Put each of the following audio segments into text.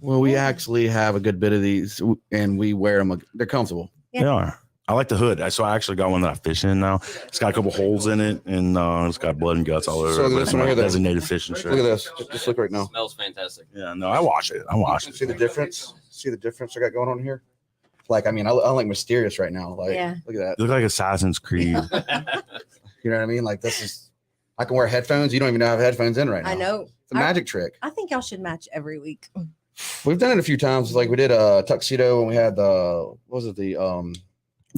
Well, we actually have a good bit of these, and we wear them. They're comfortable. Yeah. They are. I like the hood. So I actually got one that I fish in now. It's got a couple holes in it, and it's got blood and guts all over. So it, this it's one my right here, designated fishing shirt. Look at this. Just look right now. It smells fantastic. Yeah, no, I wash it. See the difference? See the difference I got going on here? Like, I mean, I'm like mysterious right now. Like, look at that. You look like Assassin's Creed. You know what I mean? Like, this is. I can wear headphones. You don't even have headphones in right now. I know. It's a magic trick. I think y'all should match every week. We've done it a few times. Like we did a tuxedo when we had the what was it the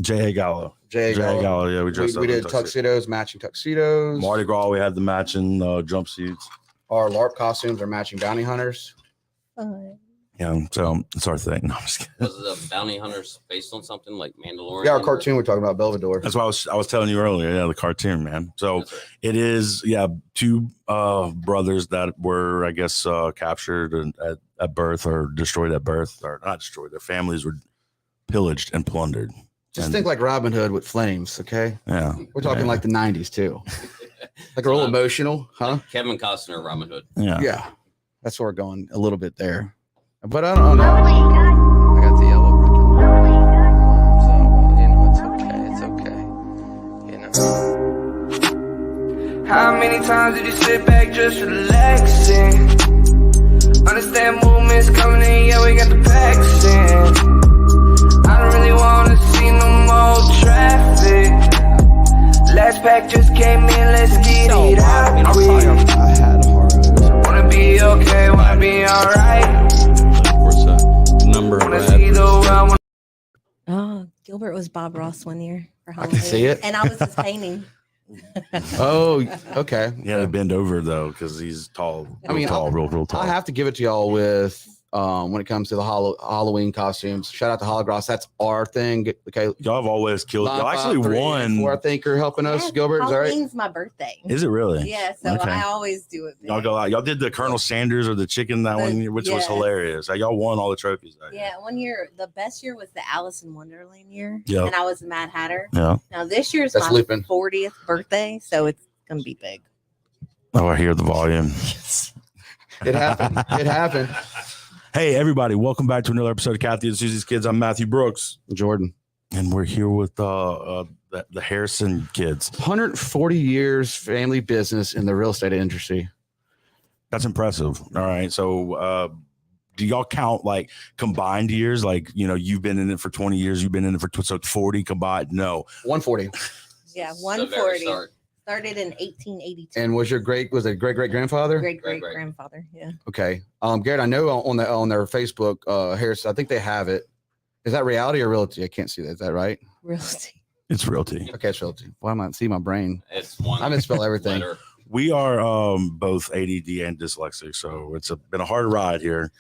J.A. Gallo. J.A. Gallo. Yeah, we did tuxedos, matching tuxedos. Mardi Gras, we had the matching jumpsuits. Our LARP costumes are matching bounty hunters. Yeah, so it's our thing. No, I'm just kidding. Was the bounty hunters based on something like Mandalorian? Yeah, our cartoon we're talking about Belvedere. That's what I was telling you earlier. Yeah, the cartoon, man. So Right. it is. Yeah, two brothers that were, I guess, captured at birth or destroyed at birth, or not destroyed. Their families were pillaged and plundered. Just think like Robin Hood with flames, okay? Yeah, we're talking like the '90s too. Like a little emotional, huh? Kevin Costner, Robin Hood. Yeah, that's where we're going a little bit there. But I don't know. I got the yellow so it's okay. How many times did you sit back just relaxing? Understand movements coming in, yeah, we got the packs in. I don't really wanna see no more traffic. Last pack just came in, let's get it out. I had a hard. Wanna be okay, wanna be alright. Oh, Gilbert was Bob Ross one year for Halloween. I can see it. And I was his painting. Oh, okay. Yeah, to bend over though because he's tall. Real tall. I have to give it to y'all with when it comes to the Halloween costumes. Shout out to Holographs. That's our thing. Okay, y'all have always killed. Y'all actually won. I think you're helping us, Yes, Gilbert. Is that right? Halloween's my birthday. Is it really? Yeah, so Okay. I always do it. Y'all go out. Y'all did the Colonel Sanders or the chicken one, which was hilarious. Y'all won all the trophies. Yeah, one year, the best year was the Alice in Wonderland year. Yeah. And I was the Mad Hatter. Yeah. Now this year's That's my Lupin. 40th birthday, so it's gonna be big. Oh, I hear the volume. It happened. It happened. Hey, everybody. Welcome back to another episode of Kathy and Susie's Kids. I'm Matthew Brooks. Jordan. And we're here with the Harrison kids. 140 years family business in the real estate industry. That's impressive. All right. So do y'all count like combined years? Like, you've been in it for 20 years. You've been in it for so 40 combined? No. 140. Yeah, The very 140. start. Started in 1882. And was it great grandfather? Great grandfather. Yeah. Okay. Garrett, I know on their Facebook, Harrison, I think they have it. Is that Realty or Realty? I can't see that. Is that right? Realty. It's Realty. Okay, it's Realty. Why am I see my brain? It's one. I misspell everything. letter. We are both ADD and dyslexic, so it's been a hard ride here.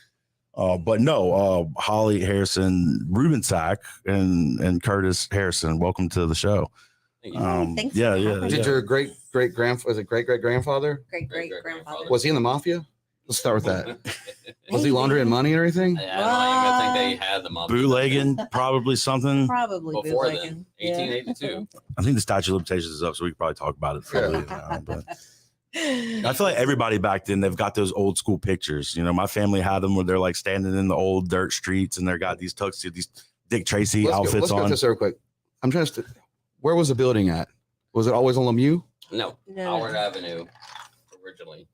But no, Holly Harrison, Ruben Sack, and Curtis Harrison, welcome to the show. Thank you. Thanks Yeah, for yeah. having Did me. your great grandfather? Great grandfather. Was he in the mafia? Let's start with that. Was he laundering money and everything? I don't even think they had the mafia. Bootlegging, probably something. Probably Before bootlegging. then, 1882. I think the statute of limitations is up, so we could probably talk about it further now. But I feel like everybody back then, they've got those old school pictures. My family had them where they're like standing in the old dirt streets and they're got these tuxedos, these Dick Tracy outfits let's go on. this real quick. I'm trying to. Where was the building at? Was it always on Lemieux? No, Howard Avenue originally.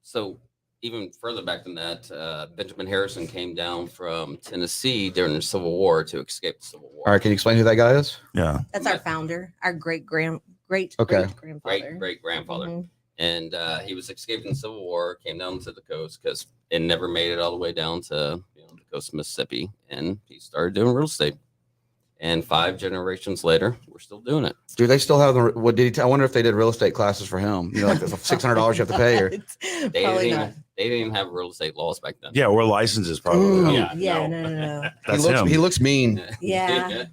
So even further back than that, Benjamin Harrison came down from Tennessee during the Civil War to escape the Civil War. All right, can you explain who that guy is? Yeah. That's our founder, our great grandfather. Great grandfather. Mm-hmm. And he was escaping the Civil War, came down to the coast because it never made it all the way down to the coast of Mississippi, and he started doing real estate. And 5 generations later, we're still doing it. Do they still have the? What did he? I wonder if they did real estate classes for him. Like the $600 you have to pay. Or Probably not. They didn't even have real estate laws back then. Yeah, or licenses probably. Yeah. No. That's him. he looks mean. Yeah.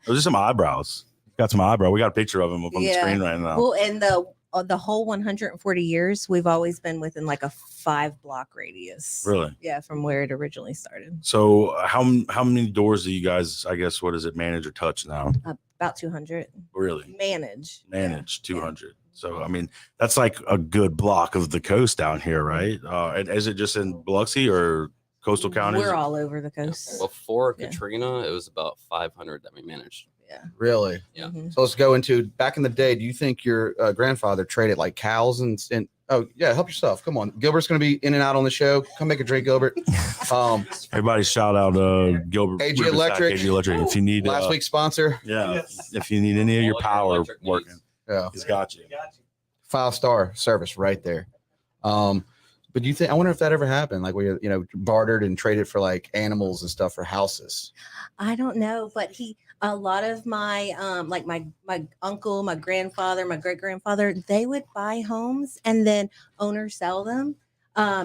Those are some eyebrows. Got some eyebrow. We got a picture of him up on the screen right now. Well, and the whole 140 years, we've always been within like a 5-block radius. Really? Yeah, from where it originally started. So how many doors do you guys, I guess, what is it, manage or touch now? About 200. Really? Manage. Manage 200. So, I mean, that's like a good block of the coast down here, right? And is it just in Biloxi or coastal counties? We're all over the coast. Before Yeah. Katrina, it was about 500 that we managed. Yeah. Really? Yeah. Mhm. So let's go into back in the day. Do you think your grandfather traded like cows and oh yeah, help yourself. Come on, Gilbert's going to be in and out on the show. Come make a drink, Gilbert. Everybody shout out Gilbert AG Riverside, Electric. AG Electric. If you need Last week's sponsor. yeah, if you need any of your All your power electric working, needs. Yeah, he's got you. 5-star service right there. But do you think? I wonder if that ever happened. Like we, bartered and traded for like animals and stuff for houses. I don't know, but a lot of my like my uncle, my grandfather, my great grandfather, they would buy homes and then owners sell them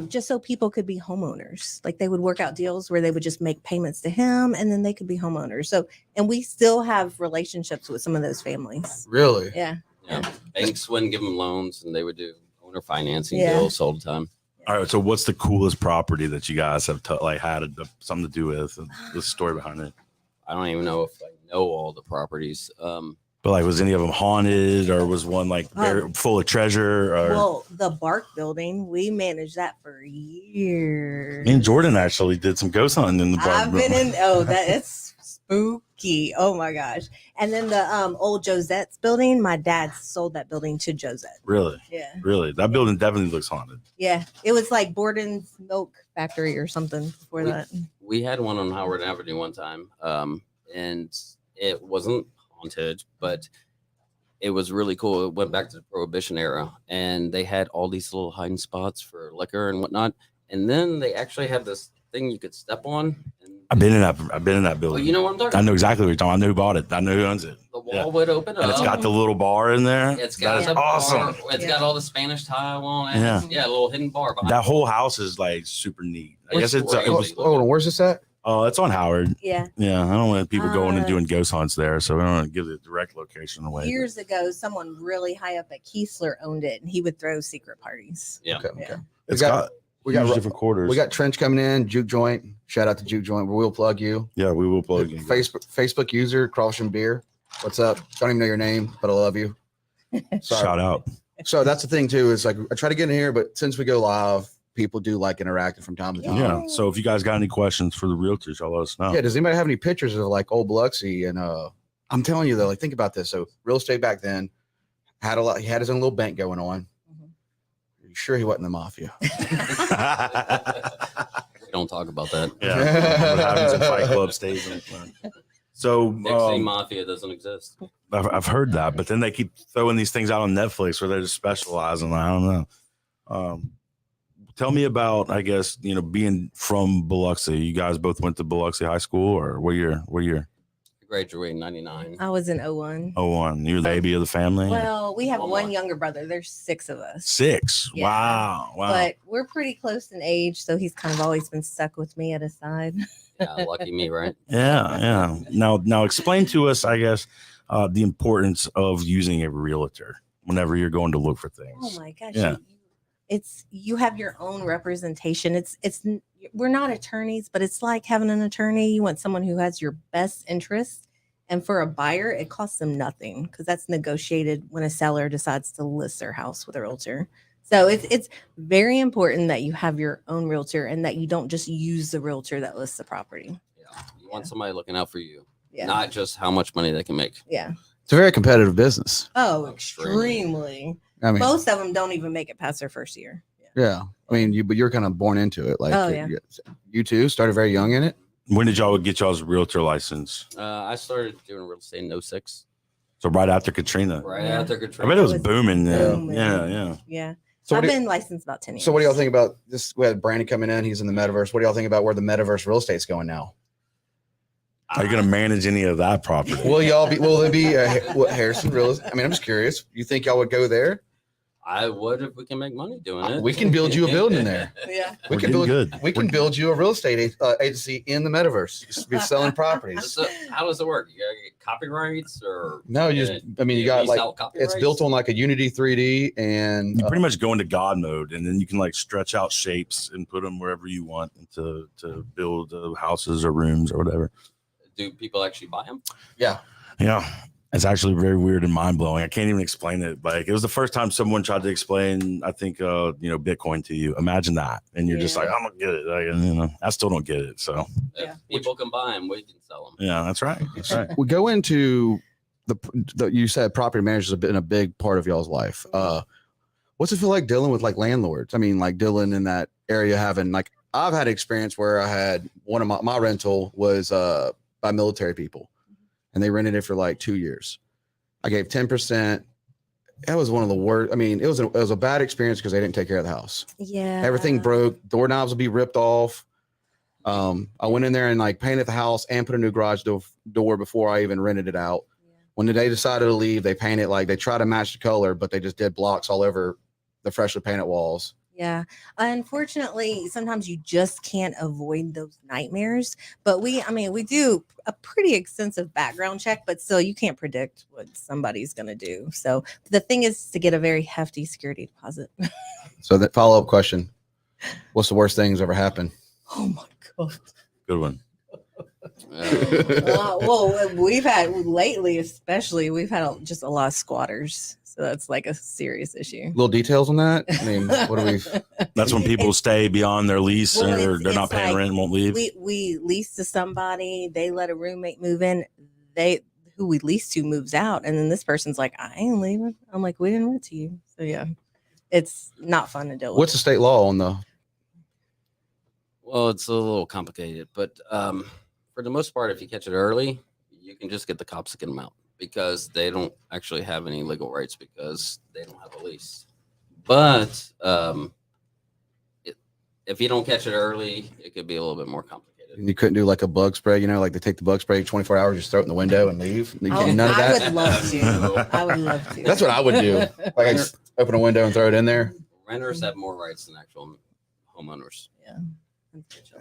just so people could be homeowners. Like they would work out deals where they would just make payments to him and then they could be homeowners. So, and we still have relationships with some of those families. Really? Yeah. Yeah. Banks wouldn't give them loans, and they would do owner financing Yeah. deals all the time. All right. So, what's the coolest property that you guys have had something to do with the story behind it? I don't even know if I know all the properties. But like, was any of them haunted, or was one like full of treasure? Or Well, the Bark building, we managed that for years. me and Jordan actually did some ghost hunting in the bar. I've been in. Oh, that it's spooky. Oh my gosh! And then the old Josette's building. My dad sold that building to Josette. Really, Yeah, really, that building definitely looks haunted. yeah. It was like Borden's Milk Factory or something before that. We had one on Howard Avenue one time, and it wasn't haunted, but it was really cool. It went back to the Prohibition era, and they had all these little hiding spots for liquor and whatnot. And then they actually had this thing you could step on. And I've been in that oh, building. you know what I'm talking I about? know exactly what you're talking about. I know who bought it. I know who owns it. The wall Yeah. would open up. And it's got the little bar in there. It's got That is the bar, awesome. It's got all the Spanish tile on it. Yeah. Yeah, a little hidden bar behind. That whole house is like super neat. I guess it's great. Hold on, where's this at? it's on Howard. Yeah. Yeah, I don't want people going and Uh, doing ghost hunts there, so we don't want to give the direct location away. Years ago, someone really high up at Keesler owned it, and he would throw secret parties. Yeah. Okay. Yeah. It's We got we got different quarters. we got Trench coming in. Juke Joint. Shout out to Juke Joint. We'll plug you. yeah, we will plug you. Facebook user Crawsham Beer. What's up? Don't even know your name, but I love you. Sorry. Shout out. So that's the thing too. Is like I try to get in here, but since we go live, people do like interacting from time to time. Yeah. So if you guys got any questions for the realtors, y'all let us know. Yeah. Does anybody have any pictures of like old Biloxi? And I'm telling you though, like think about this. So real estate back then had a lot. He had his own little bank going on. Mhm. Are you sure he wasn't the mafia? We don't talk about that. Yeah. What happens in Fight Club stays in. So Dixie Mafia doesn't exist. I've heard that, but then they keep throwing these things out on Netflix where they're just specializing. I don't know. Tell me about, I guess, being from Biloxi. You guys both went to Biloxi High School, or what year? I graduated in 99. I was in 01. 01. You're the baby of the family? Well, we have Oh, one my. younger brother. There's 6 of us. 6. Yeah. Wow. But we're pretty close in age, so he's kind of always been stuck with me at his side. Yeah, lucky me, right? Yeah. Now explain to us, I guess, the importance of using a realtor whenever you're going to look for things. Oh my gosh. Yeah. You have your own representation. We're not attorneys, but it's like having an attorney. You want someone who has your best interests. And for a buyer, it costs them nothing because that's negotiated when a seller decides to list their house with a realtor. So it's very important that you have your own realtor and that you don't just use the realtor that lists the property. Yeah. You want somebody looking out for you, Yeah. not just how much money they can make. Yeah. It's a very competitive business. Oh, Extremely. extremely. I mean, Most of them don't even make it past their first year. yeah. I mean, but you're kind of born into it. Like, Oh, yeah. you too started very young in it. When did y'all get y'all's realtor license? I started doing real estate in 06, So right after Katrina. right Yeah. after I Katrina. bet it was was booming then. booming. Yeah. Yeah. So I've what, do, been licensed about 10 years. so what do y'all think about this? We had Brandon coming in. He's in the metaverse. What do y'all think about where the metaverse real estate's going now? Are you going to manage any of that property? Will it be Harrison Real? I mean, I'm just curious. You think y'all would go there? I would if we can make money doing it. We can build you a building there. Yeah. We We're can getting build. good. We can build you a real estate agency in the metaverse. Just be selling properties. So how does it work? You gotta get copyrights or No, you just. I mean, you got like it's built on like a Unity 3D, and You pretty much go into God mode, and then you can like stretch out shapes and put them wherever you want to build houses or rooms or whatever. Do people actually buy them? yeah. Yeah. It's actually very weird and mind blowing. I can't even explain it. Like, it was the first time someone tried to explain, I think, Bitcoin to you. Imagine that, and you're just like, I don't get it. Like, I still don't get it. So, If people can buy them, we can sell them. yeah, that's right. That's right. We go into the you said property managers have been a big part of y'all's life. What's it feel like dealing with like landlords? I mean, like dealing in that area, having like I've had experience where I had one of my rental was by military people, and they rented it for like 2 years. I gave 10%. That was one of the worst. I mean, it was a bad experience because they didn't take care of the house. Yeah. Everything broke. Doorknobs would be ripped off. I went in there and like painted the house and put a new garage door before I even rented it out. When they decided to leave, they painted like they tried to match the color, but they just did blocks all over the freshly painted walls. Yeah. Unfortunately, sometimes you just can't avoid those nightmares. But we do a pretty extensive background check, but still you can't predict what somebody's going to do. So the thing is to get a very hefty security deposit. So that follow-up question, what's the worst thing that's ever happened? Oh my God. Good one. Well, we've had lately, especially, we've had just a lot of squatters. So that's like a serious issue. Little details on that. I mean, what do we? That's when people stay beyond their lease or they're not paying rent and won't leave. We lease to somebody, they let a roommate move in, who we lease to moves out, and then this person's like, I ain't leaving. I'm like, we didn't rent to you. So yeah, it's not fun to deal with. What's the state law on the? Well, it's a little complicated, but for the most part, if you catch it early, you can just get the cops to get them out because they don't actually have any legal rights because they don't have a lease. But if you don't catch it early, it could be a little bit more complicated. You couldn't do like a bug spray, like they take the bug spray 24 hours, just throw it in the window and leave. You can do none of that. I would love to. I would love to. That's what I would do. Like I just open a window and throw it in there. Renters have more rights than actual homeowners. Yeah.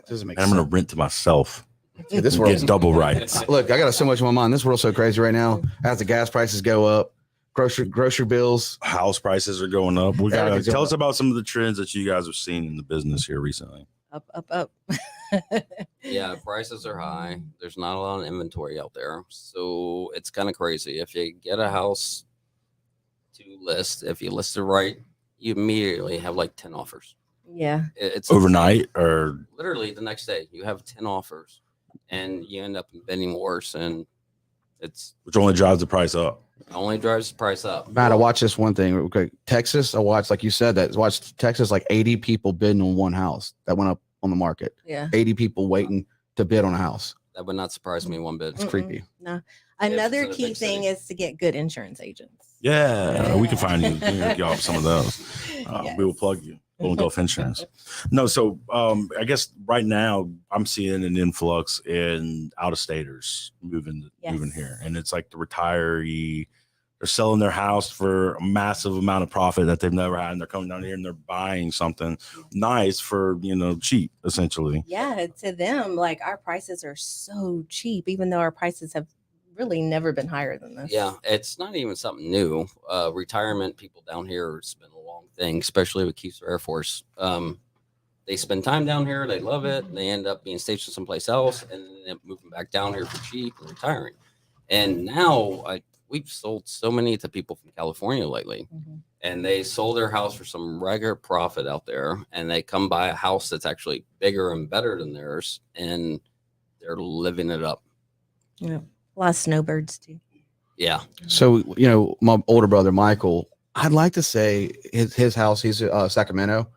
Doesn't make I'm sense. going to rent to myself. Yeah, this world, Get double rights. look, I got so much on my mind. This world's so crazy right now. As the gas prices go up, grocery bills. House prices are going up. We got to Everything's tell going us about some of the trends that you guys have seen in the business here recently. Up. Yeah, prices are high. There's not a lot of inventory out there. So it's kind of crazy. If you get a house to list, if you list it right, you immediately have like 10 offers. Yeah. It's Overnight or literally the next day, you have 10 offers and you end up in bidding wars. And it's which only drives the price up. only drives the price up. Matt, I watched this one thing. Okay, Texas, I watched, like you said, I watched Texas, like 80 people bidding on one house that went up on the market. Yeah. 80 people waiting to bid on a house. That would not surprise me one bit. It's creepy. No. Another it's in a key big thing city. is to get good insurance agents. Yeah, we can find you. We can hook you up with some of those. Yes. We will plug you. Golden Gulf Insurance. No, so I guess right now I'm seeing an influx in out-of-staters moving here, and it's like the retiree. They're selling their house for a massive amount of profit that they've never had, and they're coming down here and they're buying something nice for cheap, essentially. Yeah, to them, like our prices are so cheap, even though our prices have really never been higher than this. Yeah, it's not even something new. Retirement people down here, it's been a long thing, especially with Keystone Air Force. They spend time down here, they love it, they end up being stationed someplace else, and then moving back down here for cheap and retiring. And now we've sold so many to people from California lately, and they sold their house for some regular profit out there, and they come buy a house that's actually bigger and better than theirs, and they're living it up. Yeah. A lot of snowbirds too. Yeah. So, my older brother, Michael, I'd like to say his house, he's Sacramento.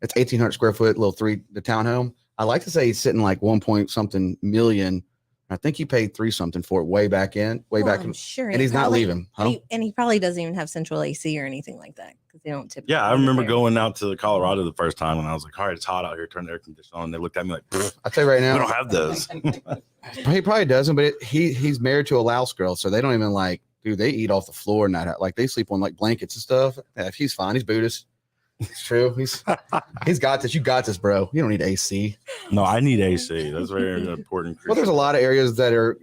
It's 1,800 square foot, the townhome. I'd like to say he's sitting like 1 point something million. I think he paid 3 something for it way back in. I'm sure. And he's not leaving. Huh? And he probably doesn't even have central AC or anything like that because they don't typically. Yeah, I live remember there. going out to Colorado the first time, and I was like, all right, it's hot out here. Turn the air conditioner on. And they looked at me like, I'll tell you right we now, don't have those. he probably doesn't, but he's married to a Laos girl, so they don't even they eat off the floor and that. Like they sleep on like blankets and stuff. Yeah, he's fine. He's Buddhist. It's true. He's got this. You got this, bro. You don't need AC. No, I need AC. That's very important. Well, there's a lot of areas that are,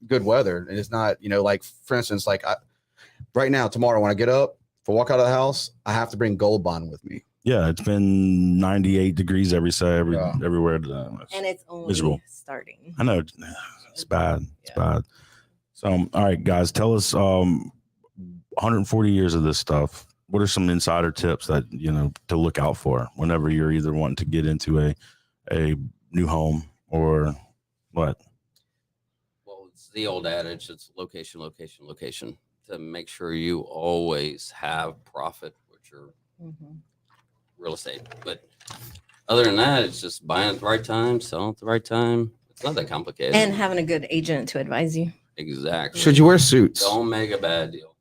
good weather. And it's not, like, for instance, right now, tomorrow, when I get up for walk out of the house, I have to bring Gold Bond with me. Yeah, it's been 98 degrees everywhere today. And it's only miserable. starting. I know it's bad. It's bad. So, all right, guys, tell us 140 years of this stuff. What are some insider tips that, to look out for whenever you're either wanting to get into a new home or what? Well, it's the old adage, it's location, location, location, to make sure you always have profit with your real estate. But other than that, it's just buying at the right time, selling at the right time. It's not that complicated. And having a good agent to advise you. Exactly. Should you wear suits? Don't make a bad deal.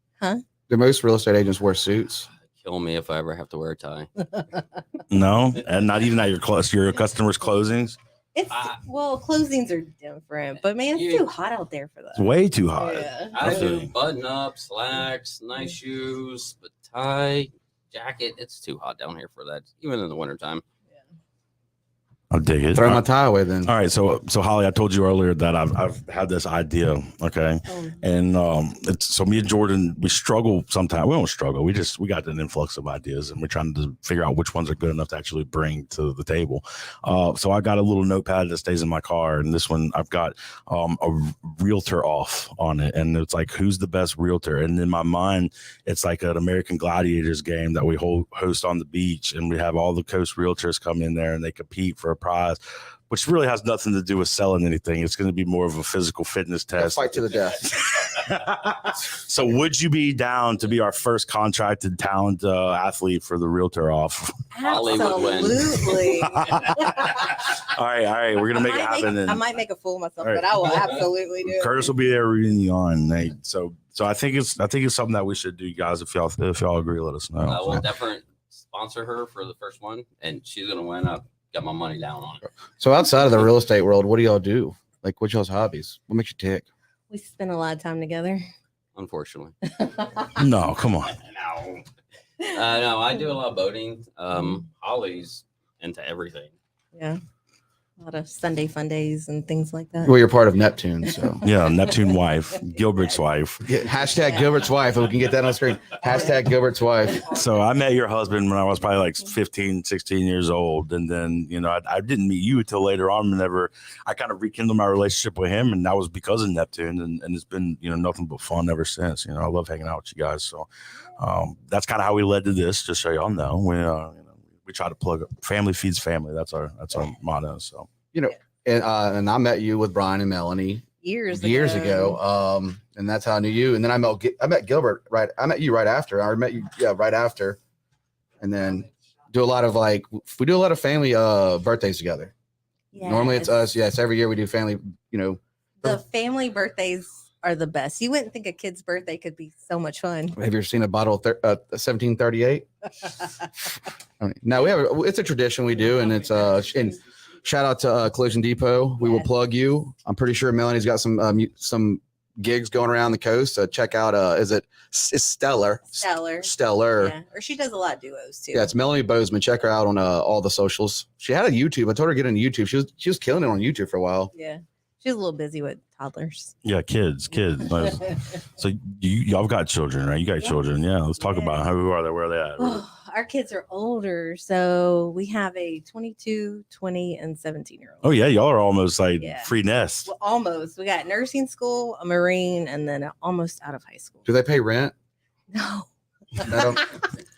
Do most real estate agents wear suits? Kill me if I ever have to wear a tie. No, and not even at your customers' closings. It's well, closings are different, but man, it's too hot out there for that. It's way too hot. Yeah. I do button up, slacks, nice shoes, but tie, jacket. It's too hot down here for that, even in the wintertime. I'll dig it. Throw my tie away then. All right, so Holly, I told you earlier that I've had this idea, okay, and so me and Jordan, we struggle sometimes. We don't struggle. We got an influx of ideas, and we're trying to figure out which ones are good enough to actually bring to the table. So I got a little notepad that stays in my car, and this one I've got a realtor off on it, and it's like, who's the best realtor? And in my mind, it's like an American Gladiators game that we host on the beach, and we have all the coast realtors come in there, and they compete for a prize, which really has nothing to do with selling anything. It's going to be more of a physical fitness test. Fight to the death. So would you be down to be our first contracted talent athlete for the realtor off? Absolutely. All right. We're going to make it happen. I might make a fool of myself, Right. but I will absolutely do it. Curtis will be there reading you on, Nate. So I think it's something that we should do, guys. If y'all agree, let us know. I will definitely sponsor her for the first one, and she's gonna win. I've got my money down on it. So outside of the real estate world, what do y'all do? Like, what's y'all's hobbies? What makes you tick? We spend a lot of time together. Unfortunately, No, come on. no, I do a lot of boating. Holly's into everything. Yeah. A lot of Sunday fun days and things like that. Well, you're part of Neptune, so Yeah, Neptune wife, Gilbert's wife. hashtag Gilbert's wife. If we can get that on screen. Hashtag Gilbert's wife. So I met your husband when I was probably like 15, 16 years old. And then, I didn't meet you until later on whenever I kind of rekindled my relationship with him. And that was because of Neptune. And it's been, nothing but fun ever since. I love hanging out with you guys. So that's kind of how we led to this, just so y'all know. We try to plug family feeds family. That's our motto. So, And I met you with Brian and Melanie Years ago. And that's how I knew you. And then I met Gilbert I met you right after. I met you right after. And then we do a lot of family birthdays together. Yes. Normally it's us. Yes, every year we do family. The family birthdays are the best. You wouldn't think a kid's birthday could be so much fun. Have you ever seen a bottle of 1738? No, it's a tradition we do, and it's and shout out to Collision Depot. We will plug you. I'm pretty sure Melanie's got some gigs going around the coast. Check out it's Stellar. Yeah. Or she does a lot of duos too. Yeah, it's Melanie Bozeman. Check her out on all the socials. She had a YouTube. I told her to get into YouTube. She was killing it on YouTube for a while. Yeah. She's a little busy with toddlers. yeah, kids. So y'all got children, right? You got children. Yeah. Let's talk about who are they? Where are they at? Oh, our kids are older. So we have a 22, 20, and 17-year-old. Oh, yeah. Y'all are almost like free nest. Well, almost. We got nursing school, a Marine, and then almost out of high school. Do they pay rent? No.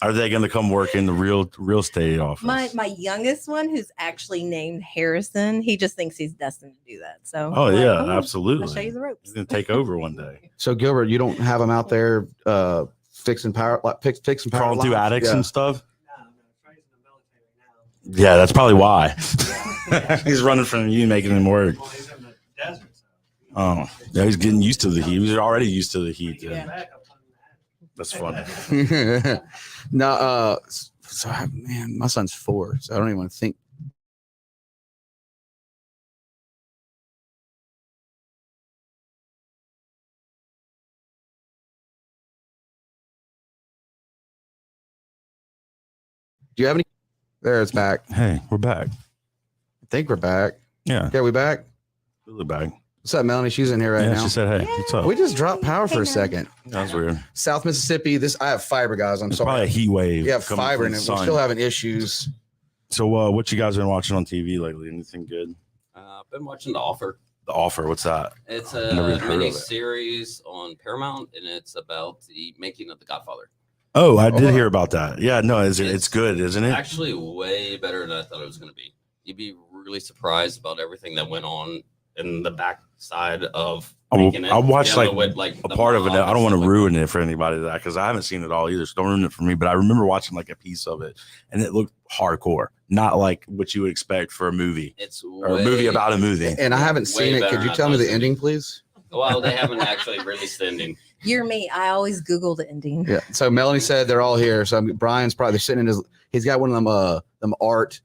Are they going to come work in the real estate office? My youngest one, who's actually named Harrison, he just thinks he's destined to do that. So Oh, I'm like, yeah, "Ooh, absolutely. I'll show you the ropes." He's going to take over one day. So Gilbert, you don't have them out there fixing power fixing power Crawling through lines? attics Yeah. and stuff? Yeah, that's probably why. He's running from you, making him work. Oh, yeah, he's getting used to the heat. He was already used to the heat. Yeah. That's funny. No, man, my son's 4, so I don't even want to think. Do you have any? There, it's back. Hey, we're back. I think we're back. Yeah, Yeah, we back. we're back. What's up, Melanie? She's in here right Yeah, now. she said, "Hey, what's up?" We just dropped power for a second. That's weird. South Mississippi. I have fiber, guys. I'm It's probably a sorry. heat wave. Yeah, coming fiber, from and the we're sun. still having issues. So, what you guys been watching on TV lately? Anything good? I've been watching The Offer. The Offer. What's that? It's Never a even heard of mini it. series on Paramount, and it's about the making of The Godfather. Oh, I did Oh. hear about that. Yeah, no, it's good, isn't it? Actually, way better than I thought it was going to be. You'd be really surprised about everything that went on in the backside of making it. I watched You know, like with, a the part of it. mob I don't and want to stuff like ruin that. it for anybody that because I haven't seen it all either. So don't ruin it for me. But I remember watching like a piece of it, and it looked hardcore, not like what you would expect for a movie It's or a movie about a movie. And I haven't Way seen it. better Could you than I tell me thought the it was ending, please? Well, they haven't actually released the ending. You're me. I always Google the ending. Yeah. So Melanie said they're all here. So Brian's probably sitting in his. He's got one of them art.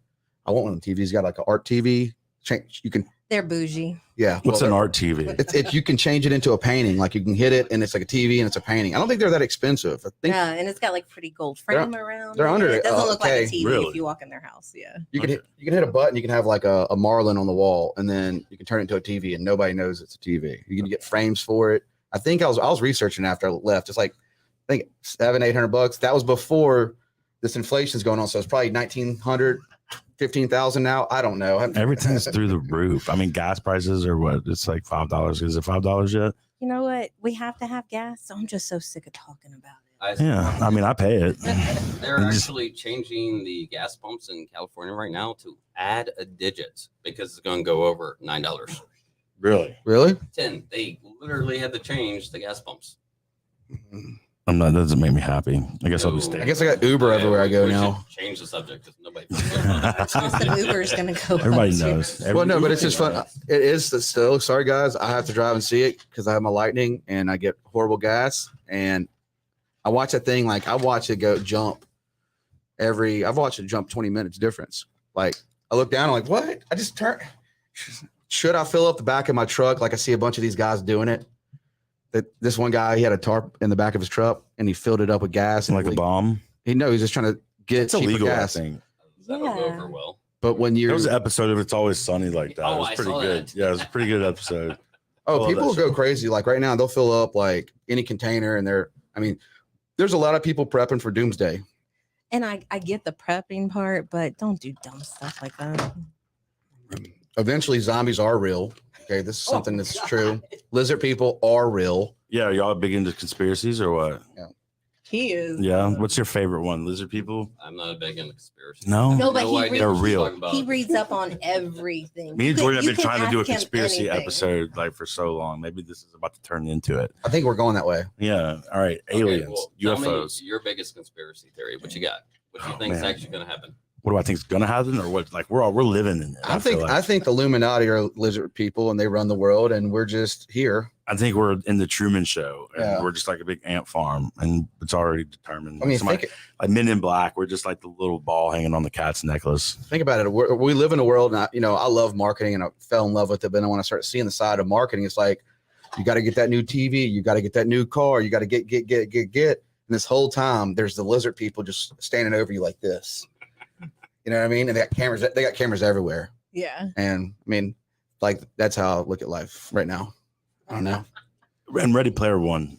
I want one of them TVs. He's got like an art TV. Change. You can. They're bougie. Yeah. What's well, an art TV? It's you can change it into a painting. Like you can hit it and it's like a TV and it's a painting. I don't think they're that expensive. I think Yeah, and it's got like pretty gold frame around. they're it. under It it. doesn't Oh, look okay. like a TV Really? if you walk in their house. Yeah. you can hit a button. You can have like a marlin on the wall, and then you can turn it into a TV, and nobody knows it's a TV. You can get frames for it. I think I was researching after I left. It's like I think $700-800. That was before this inflation's going on, so it's probably 1,900, 15,000 now. I don't know. Everything's through the roof. I mean, gas prices are what? It's like $5. Is it $5 yet? You know what? We have to have gas. So I'm just so sick of talking about it. Yeah, I mean, I pay it. They're Just- actually changing the gas pumps in California right now to add a digit because it's going to go over $9. Really? Really? 10. They literally had to change the gas pumps. I'm not. That doesn't make me happy. I guess I'll be So- staying. I guess I got Uber everywhere I go we now. should change the subject because nobody. The Uber's gonna go. up Everybody too. knows. Well, no, but it's just fun. It is still. Sorry, guys. I have to drive and see it because I have my Lightning and I get horrible gas. And I watch that thing like I watch it go jump I've watched it jump 20 minutes difference. Like I look down, I'm like, what? I just turn. Should I fill up the back of my truck like I see a bunch of these guys doing it? That this one guy, he had a tarp in the back of his truck and he filled it up with gas. And like a bomb. He knows he's just trying to get It's cheaper illegal, gas. I think. That'll go Yeah. over well. But when There you're was an episode of It's Always Sunny like that. Oh, it was I pretty saw good. that. Yeah, it was a pretty good episode. Oh, love people that will go show. crazy. Like right now, they'll fill up like any container, and there's a lot of people prepping for doomsday. And I get the prepping part, but don't do dumb stuff like that. Eventually, zombies are real. Okay, this is Oh, something that's true. Lizard people are real. Yeah, y'all big into conspiracies or what? He is. Yeah. What's your favorite one? Lizard people? I'm not a big into conspiracy. No. No, but he idea reads- They're what you're real. talking about. He reads up on everything. Me and You Jordan have you been can trying to do a ask him conspiracy anything. episode like for so long. Maybe this is about to turn into it. I think we're going that way. Yeah. All right. Okay, Aliens, well, tell me UFOs. your biggest conspiracy theory. What you got? What you Oh, think is man. actually going to happen? What do I think is gonna happen, or what? Like we're living in it. I feel think the Illuminati are lizard people, and they run the world, and we're just here. I think we're in the Truman Show, and Yeah. we're just like a big ant farm, and it's already determined. I mean, Somebody- like Men in Black, we're just like the little ball hanging on the cat's necklace. think about it. We live in a world, and I love marketing, and I fell in love with it. But then when I started seeing the side of marketing, it's like you got to get that new TV, you got to get that new car, you got to get. And this whole time, there's the lizard people just standing over you like this. You know what I mean? And they got cameras. They got cameras everywhere. Yeah. And I mean, like that's how I look at life right now. I don't know. And Ready Player One,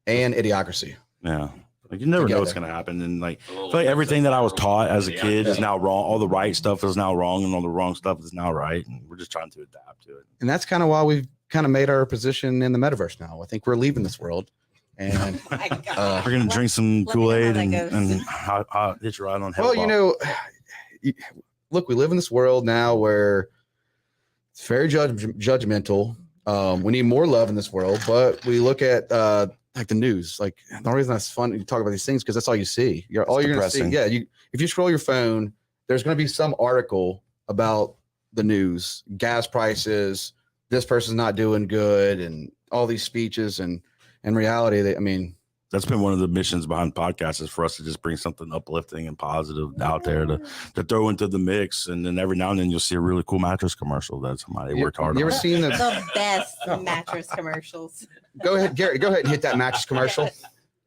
And Idiocracy. yeah. Like you never know what's Together. gonna happen, and like A little I feel like everything that I was taught as a Yeah. kid is now wrong. All the right stuff is now wrong, and all the wrong stuff is now right. And we're just trying to adapt to it. And that's kind of why we've kind of made our position in the metaverse now. I think we're leaving this world. And My God. We're gonna drink some Let me know Kool Aid how and that goes. hot hitch a ride on hell. well, look, we live in this world now where it's very judgmental. We need more love in this world, but we look at like the news. Like the only reason that's fun to talk about these things because that's all you see. You're all you're going to see. depressing. Yeah, if you scroll your phone, there's going to be some article about the news, gas prices, this person's not doing good, and all these speeches. And in reality, that's been one of the missions behind podcasts is for us to just bring something uplifting and positive out there to throw into the mix. And then every now and then you'll see a really cool mattress commercial that somebody worked hard you on. ever seen the? The best mattress commercials. Go ahead, Garrett. Go ahead and hit that mattress commercial.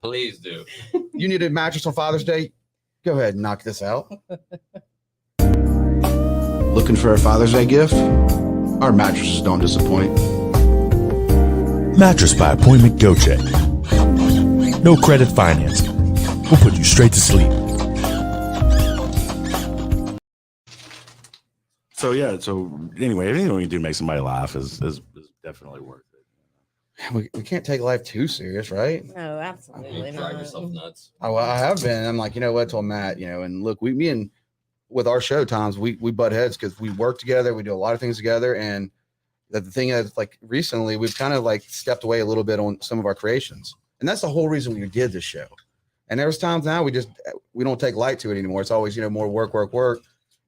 Please do. You need a mattress on Father's Day? Go ahead and knock this out. Looking for a Father's Day gift? Our mattresses don't disappoint. Mattress by appointment Go Check. No credit financing. We'll put you straight to sleep. So yeah. So anyway, anything we can do to make somebody laugh is definitely worth it. We can't take life too serious, right? No, absolutely You drive not. yourself nuts. Oh, I have been. I'm like, you know what? Told Matt, and look, me and with our show times, we butt heads because we work together. We do a lot of things together, and the thing is, like recently, we've kind of like stepped away a little bit on some of our creations, and that's the whole reason we did this show. And there's times now we don't take light to it anymore. It's always more work,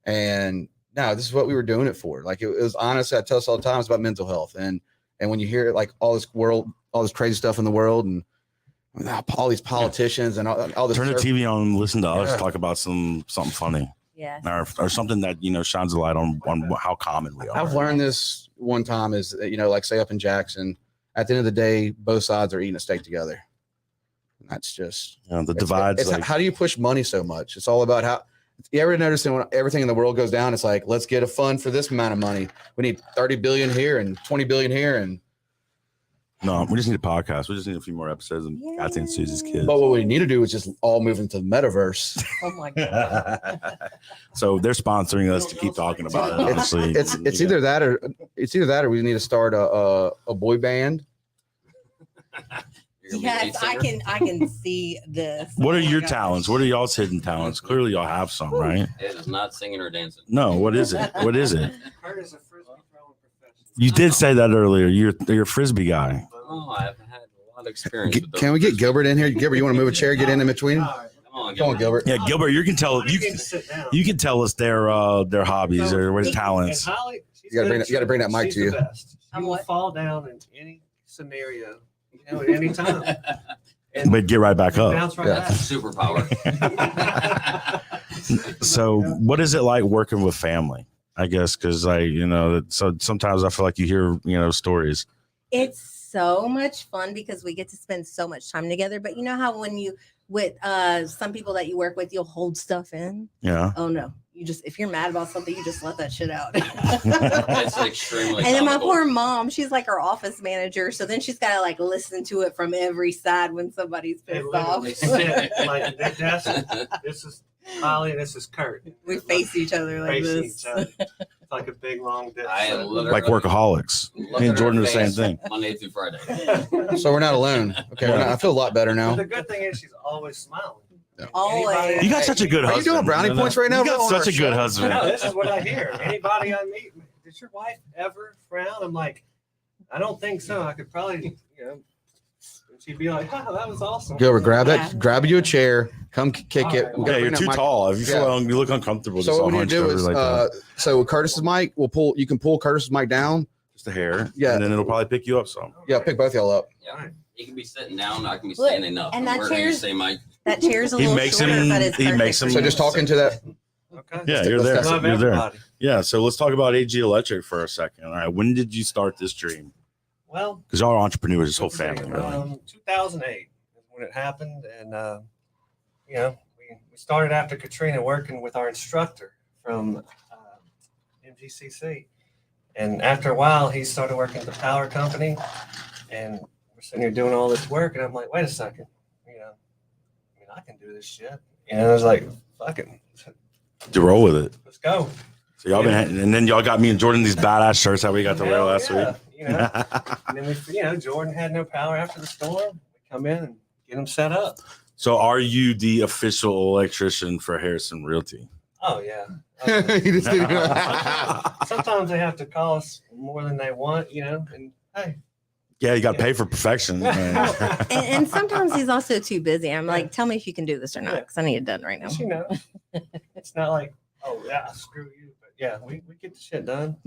and no, this is what we were doing it for. Like it was honest. I tell us all the time it's about mental health, and when you hear like all this crazy stuff in the world, and all these politicians and all this. Turn the TV on and listen to us talk about something funny. Yes. Or something that shines a light on how common we are. I've learned this one time is like say up in Jackson, at the end of the day, both sides are eating a steak together. And that's just the divides. It's how do you push money so much? It's all about how. You ever notice that when everything in the world goes down, it's like let's get a fund for this amount of money. We need 30 billion here and 20 billion here, and no, we just need a podcast. We just need a few more episodes of Kathy and Susie's Kids. but what we need to do is just all move into the metaverse. Oh my god. So they're sponsoring us to keep talking about it. Honestly, It's either that or we need to start a boy band. You're gonna be the Yes, lead I can see this. What Oh are my your gosh. talents? What are y'all's hidden talents? Clearly, y'all have some, right? It is not singing or dancing. No, what is it? What is it? Kurt is a frisbee throwing professional. You did say that earlier. You're a frisbee guy. Oh, I've had a lot of experience. with those Can we get frisbees. Gilbert in here? Gilbert, you want to move a chair? Get in between. All right. Come on, Come on, Gilbert. Yeah, Gilbert, you can tell You can sit down. you can tell us their hobbies or their And talents. Holly, she's You gotta good bring at that mic she's to you. the best. She I'm will what? fall down in any scenario, at any time. And But get right back up. bounce right Yeah. back. Superpower. So, what is it like working with family? I guess because so sometimes I feel like you hear stories. It's so much fun because we get to spend so much time together. But you know how when you with some people that you work with, you'll hold stuff in. Yeah. Oh no. You just if you're mad about something, you just let that shit out. It's extremely And then my comical. poor mom, she's like our office manager. So then she's got to like listen to it from every side when somebody's They pissed off. literally sit like their desk. This is Holly, this is Kurt. We face each other like Facing this. each other. It's like a big long desk. I am literally Like workaholics. Look Me and at Jordan her are the same face thing. Monday through Friday. So we're not alone. Okay, I feel a lot better But now. the good thing is she's always smiling. Always. You got such a good Are you husband. doing brownie points right now? You got We're on such our a good show. husband. No, this is what I hear. Anybody I meet, does your wife ever frown? I'm like, I don't think so. I could probably, and she'd be like, oh, that was awesome. Gilbert, grab you a chair, come kick it. We gotta Yeah, bring you're that too mic- tall. If you Yeah. feel you look uncomfortable, So just what we all need to hunched do over is, like that. so Curtis's mic, you can pull Curtis's mic down. Just a hair. Yeah. And then it'll probably pick you up some. Yeah, pick both y'all up. Yeah. You can be sitting down, I can be Look, standing up. and that We're in the chair's- same mic. That chair's a He little makes shorter, him- but it's he perfect makes for him- So you. just talking to that. Okay. Yeah, Let's you're there. discuss Love You're there. everybody. Yeah. So let's talk about AG Electric for a second. All right. When did you start this dream? Well, Because y'all are entrepreneurs, this whole family, really. 2008 is when it happened. And, we started after Katrina working with our instructor from MGCC. And after a while, he started working at the power company. And we're sitting here doing all this work. And I'm like, wait a second. I can do this shit. I was like, fuck it. To roll with it. Let's go. So y'all been, and then y'all got me and Jordan these badass shirts that we got to wear Hell last yeah, week. And then we, Jordan had no power after the storm. We come in and get them set up. So are you the official electrician for Harrison Realty? Oh yeah. He just didn't- Sometimes they have to call us more than they want, and hey. Yeah, you got to pay for perfection. And sometimes he's also too busy. I'm like, tell me if you can do this or not, Yeah. because I need it done right now. It's not like, oh yeah, screw you. But yeah, we get the shit done.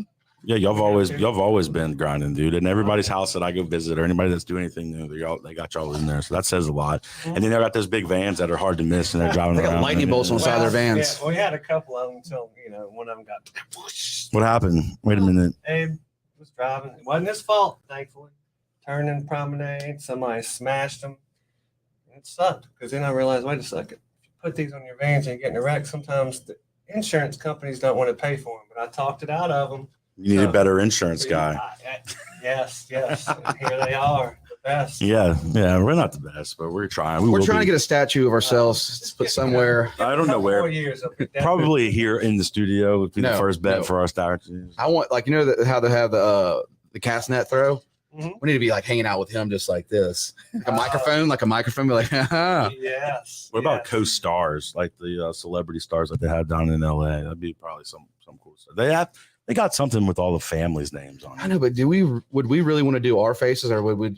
Yeah, y'all have always been grinding, dude. And everybody's house that I go visit or anybody that's doing anything new, they got y'all in there. So that says a lot. And then they got those big vans that are hard to miss and they're driving They got around. lightning bolts on the side of their vans. Yeah, we had a couple of them until one of them got. What happened? Wait a minute. Abe was driving. It wasn't his fault, thankfully. Turning promenade, somebody smashed them. It sucked because then I realized, wait a second, if you put these on your vans and you get in a wreck, sometimes the insurance companies don't want to pay for them. But I talked it out of them. You need a better insurance guy. Yes. And here they are. best. Yeah, we're not the best, but we're trying. We're will trying be. to get a statue of ourselves put somewhere. I don't know Couple where. more years, it'll be definitely- Probably here in the studio would be the No, first bet no. for our statues. I want how they have the cast net throw. Mhm. We need to be like hanging out with him just like this, like a microphone, be like, haha. Yes. What about yes. co-stars, like the celebrity stars that they had down in LA? That'd be probably some cool stuff. They got something with all the families' names on I it. know, but would we really want to do our faces, or would we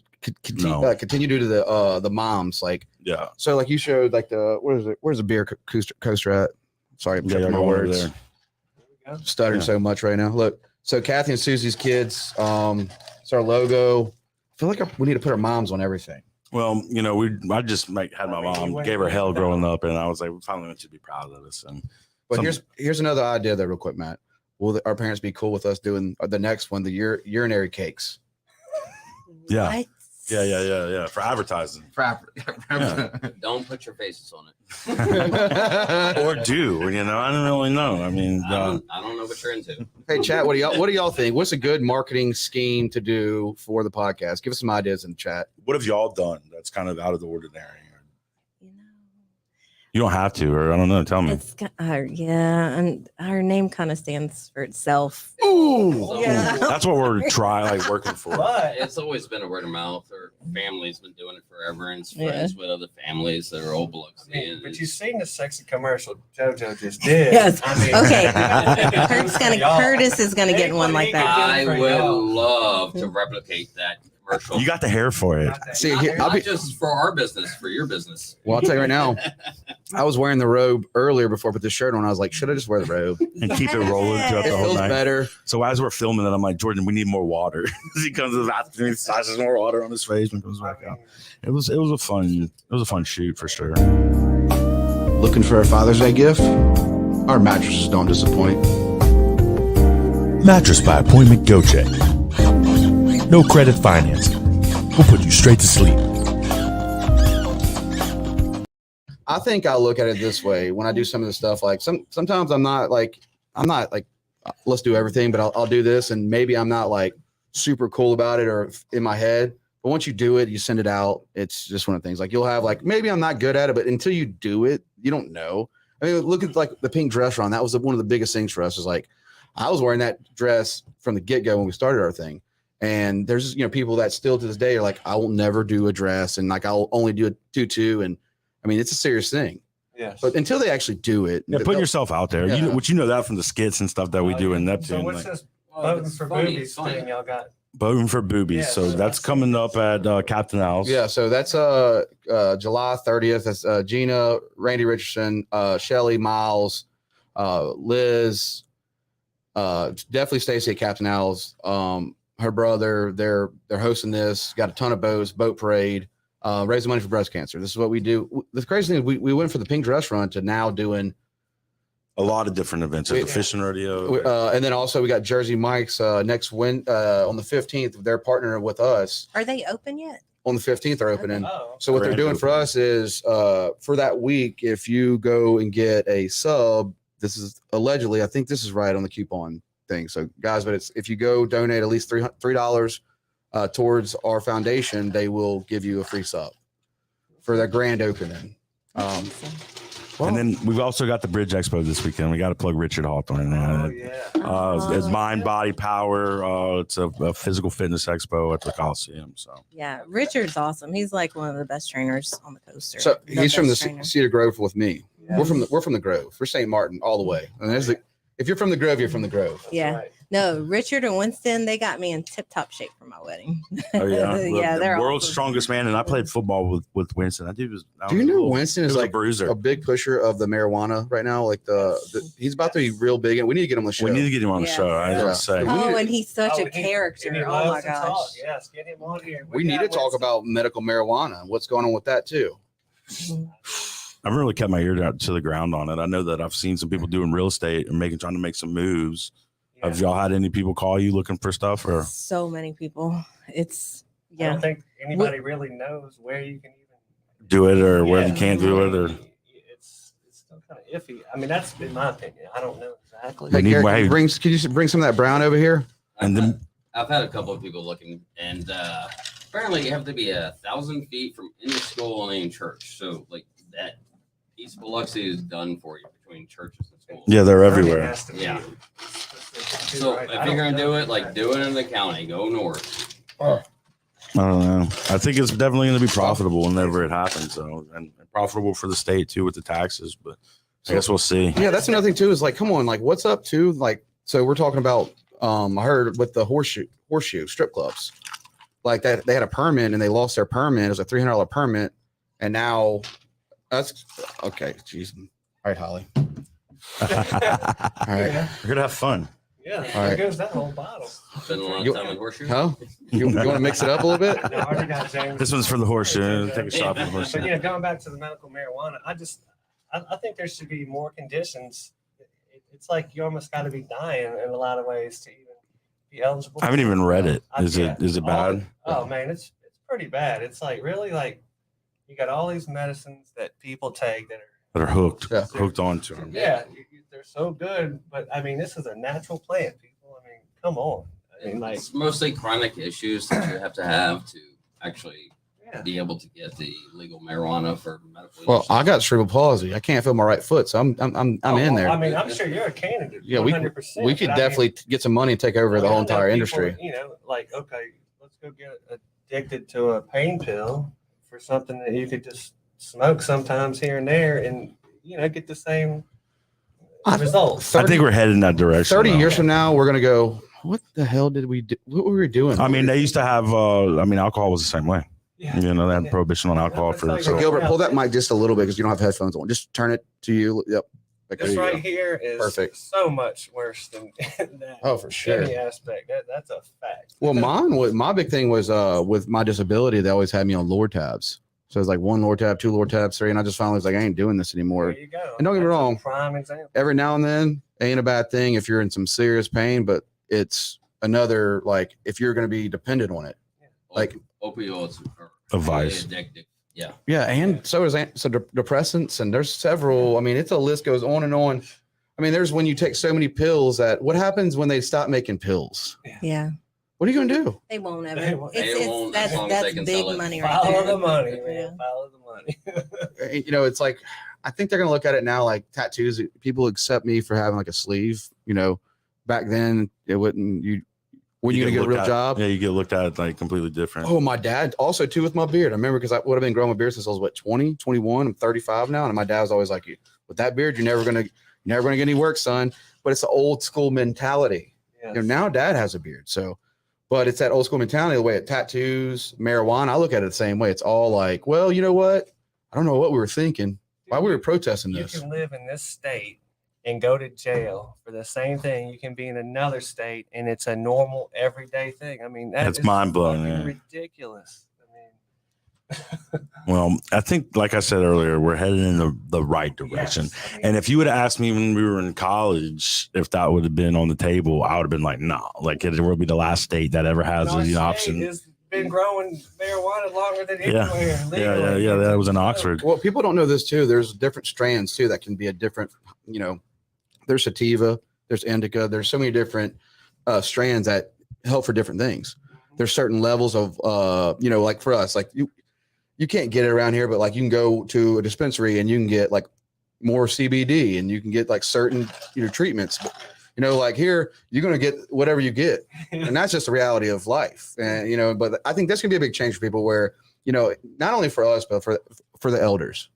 No. continue to do the moms? Like, Yeah, so like you showed like where's the beer coaster at? Sorry, I'm yeah, tripping my go over words. there. There we go. Stuttering Yeah. so much right now. Look, so Kathy and Susie's kids. It's our logo. I feel like we need to put our moms on everything. Well, I just had my mom, gave her hell growing up, and I was like, we finally want you to be proud of us. And But Some- here's another idea there, real quick, Matt. Will our parents be cool with us doing the next one, the urinary cakes? Yeah. What? yeah, for advertising. Don't put your faces on it. Or do, I don't really know. I mean, I don't know what you're into. Hey, chat. What do y'all think? What's a good marketing scheme to do for the podcast? Give us some ideas in the chat. what have y'all done that's kind of out of the ordinary? You know, You don't have to, or I don't know. Tell me. it's and our name kind of stands for itself. Ooh, Yeah. That's what we're working for. But It's always been a word of mouth. Or family's been doing it forever, and it's Yeah. friends with other families that are old blocks. but you've seen the sexy commercial JoJo just did. Yes. I mean, Okay. Y'all. Curtis is gonna get one like that. I For would y'all. love to replicate that commercial. You got the hair for it. See, not, here, not just for our business, for your business. Well, I'll tell you right now. I was wearing the robe earlier before I put the shirt on. I was like, should I just wear the robe? And keep it rolling throughout It the whole feels night. better. So as we're filming it, I'm like, Jordan, we need more water. He comes to the bathroom, he splashes more water on his face and comes back out. It was a fun shoot for sure. Looking for a Father's Day gift? Our mattresses don't disappoint. Mattress by appointment Go Check. No credit financing. We'll put you straight to sleep. I think I look at it this way when I do some of the stuff. Like sometimes I'm not like let's do everything, but I'll do this, and maybe I'm not like super cool about it or in my head. But once you do it, you send it out. It's just one of the things. Like you'll have like maybe I'm not good at it, but until you do it, you don't know. I mean, look at like the pink dress run. That was one of the biggest things for us. Is like I was wearing that dress from the get go when we started our thing. And there's people that still to this day are like, I will never do a dress, and like I'll only do a tutu, and I mean it's a serious thing. Yes. But until they actually do it, Yeah, putting yourself out there. Yeah. You know that from the skits and stuff that we do in So Neptune. what's Like, this Well, voting it's for funny, boobies funny. thing y'all got? voting for boobies. Yeah, So so that's that's- coming up at Captain Al's. yeah, so that's July 30th. That's Gina, Randy Richardson, Shelly, Miles, Liz, definitely Stacy at Captain Al's. Her brother, they're hosting this. Got a ton of boats, boat parade, raising money for breast cancer. This is what we do. The crazy thing is we went from the pink dress run to now doing A lot of different events. There's the fishing rodeo. and then also we got Jersey Mike's next on the 15th. They're partnering with us Are they open yet? on the 15th. They're opening. Oh, So what they're Grand doing for opening. us is for that week, if you go and get a sub, this is allegedly, I think this is right on the coupon thing. So guys, but it's if you go donate at least $3 towards our foundation, they will give you a free sub for that grand opening. And then we've also got the Bridge Expo this weekend. We got to plug Richard Hawthorne. oh yeah. It's Mind, Body, Power. It's a physical fitness expo at the Coliseum. So Yeah, Richard's awesome. He's like one of the best trainers on the coaster. So he's from the best trainer. Cedar Grove with me. Yeah. We're from the Grove. We're St. Martin all the way. And there's if you're from the Grove, you're from the Grove. That's Yeah. right. No, Richard and Winston, they got me in tip top shape for my wedding. oh yeah, Yeah, the they're world's awesome. strongest man. And I played football with Winston. That dude was. Do you know Winston He is was a like bruiser. a big pusher of the marijuana right now? Like he's about to be real big, and we need to get him on the show. We need to get him on the Yeah. show. I was Yeah. gonna say. Oh, and he's such Oh, a and he character. Oh loves my to talk. gosh. Yes, get him on here. We need to got talk Winston. about medical marijuana and what's going on with that too. I've really kept my ear down to the ground on it. I know that I've seen some people doing real estate and trying to make some moves. Yeah. Have y'all had any people call you looking for stuff or? So many people. It's I yeah. don't think anybody really knows where you can even Do it or where you Yeah. can't do it or It's still kind of iffy. I mean, that's been my opinion. I don't know exactly. We Hey, need Garrett, way- can you bring some of that brown over here? and then I've had a couple of people looking, and apparently you have to be 1,000 feet from any school and any church. So like that East Biloxi is done for you between churches and schools. Yeah, they're Learning everywhere. has to be Yeah. specific too, So right? if I you're don't gonna know. do it, like do it in the county. Go north. I don't know. I think it's definitely going to be profitable whenever it happens. So, and profitable for the state too with the taxes. But I guess we'll see. Yeah, that's another thing too. Is like, come on, like, what's up too? Like, so we're talking about. I heard with the horseshoe strip clubs, like that they had a permit and they lost their permit. It was a $300 permit, and now that's okay. Jeez. All right, Holly. All right. Yeah, We're gonna have fun. yeah. All There right. goes that whole bottle. Spend a lot You- of time in horseshoe. Huh? You want to mix it up a little bit? No, I already got James. This one's for the horseshoe. Take a shot for the But horseshoe. yeah, going back to the medical marijuana, I think there should be more conditions. It's like you almost got to be dying in a lot of ways to even be eligible. I haven't even read it. Is Yeah. it bad? Oh man, it's pretty bad. It's like really like you got all these medicines that people take that are That are hooked, Yeah. hooked onto them. yeah, they're so good, but I mean this is a natural plant, people. I mean, come on. I mean, like It's mostly chronic issues that you have to actually yeah. be able to get the legal marijuana for medical. Well, uses. I got cerebral palsy. I can't feel my right foot, so I'm Oh, in well, there. I mean, I'm sure you're a candidate. Yeah, we 100%. we could but I mean, definitely get some money and take over the I whole know entire people, industry. You know, like, okay, let's go get addicted to a pain pill for something that you could just smoke sometimes here and there and, you know, get the same I- results. I think we're headed in that direction. 30 though. years from now, we're gonna go. What the hell did we do? What were we doing? I mean, they used to have. Alcohol was the same way. Yeah. You know, they had Yeah. prohibition on alcohol for. So So, Gilbert, pull that mic just a little bit because you don't have headphones on. Just turn it to you. Yep. Like, there This you right go. here is Perfect. so much worse than that. Oh, for sure. Any aspect. That's a fact. Well, my big thing was with my disability, they always had me on lower tabs. So it's like 1 lower tab, 2 lower tabs, 3, and I just finally was like, I ain't doing this anymore. There you go. And don't get me That's a wrong. Prime example. Every now and then ain't a bad thing if you're in some serious pain, but it's another like if you're going to be dependent on it. like- opioids are A vice. really addictive. Yeah. Yeah, and so is depressants, and there's several. I mean, it's a list goes on and on. I mean, there's when you take so many pills that what happens when they stop making pills? Yeah, What are you gonna do? they won't ever. They won't. They won't as That's long as they that's can big sell it. money right Follow there. the money, man. Yeah. Follow the money. You know, it's like I think they're gonna look at it now like tattoos. People accept me for having like a sleeve. You know, back then it wouldn't. You when you gonna get get a real looked at- job? Yeah, you get looked at like completely different. Oh, my dad also too with my beard. I remember because I would have been growing my beard since I was what 20, 21. I'm 35 now, and my dad was always like, with that beard, you're never gonna get any work, son. But it's the old school mentality. Yes. You know, now dad has a beard, so. But it's that old school mentality, the way it tattoos, marijuana. I look at it the same way. It's all like, well, you know what? I don't know what we were thinking. Why we were protesting You this. can live in this state and go to jail for the same thing. You can be in another state and it's a normal everyday thing. I mean, That's is mind-blowing, fucking yeah. ridiculous. I mean, Well, I think, like I said earlier, we're headed in the right direction. yes, I mean, And if you would have asked me when we were in college if that would have been on the table, I would have been like, no, like it will be the last state that ever has our the state option. has been growing marijuana longer than Yeah. anywhere. Yeah, legally. yeah. That was in So, Oxford. Well, people don't know this too. There's different strands too that can be a different, you know, there's sativa, there's indica, there's so many different strands that help for different things. There's certain levels of, you know, like for us, like you can't get it around here, but like you can go to a dispensary and you can get like more CBD and you can get like certain, you know, treatments. But, you know, like here, you're going to get whatever you get. And that's just the reality of life. And, you know, but I think that's going to be a big change for people where, you know, not only for us, but for the elders,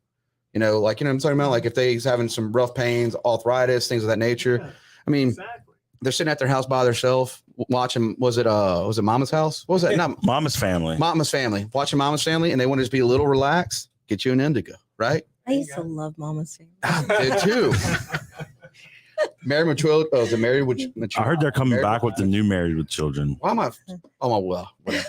you know, like, you know what I'm talking about? Like if they's having some rough pains, arthritis, things of that nature. Yeah, I mean, exactly. they're sitting at their house by themselves watching, was it Mama's House? What was that? Not Mama's family. Mama's Family, watching Mama's Family, and they want to just be a little relaxed, get you an indica, right? I used to love Mama's Family. I did too. Married with Children. Oh, is it Married with Children? I heard they're coming back with the new Married with Children. Why am I? Oh, my, well, whatever.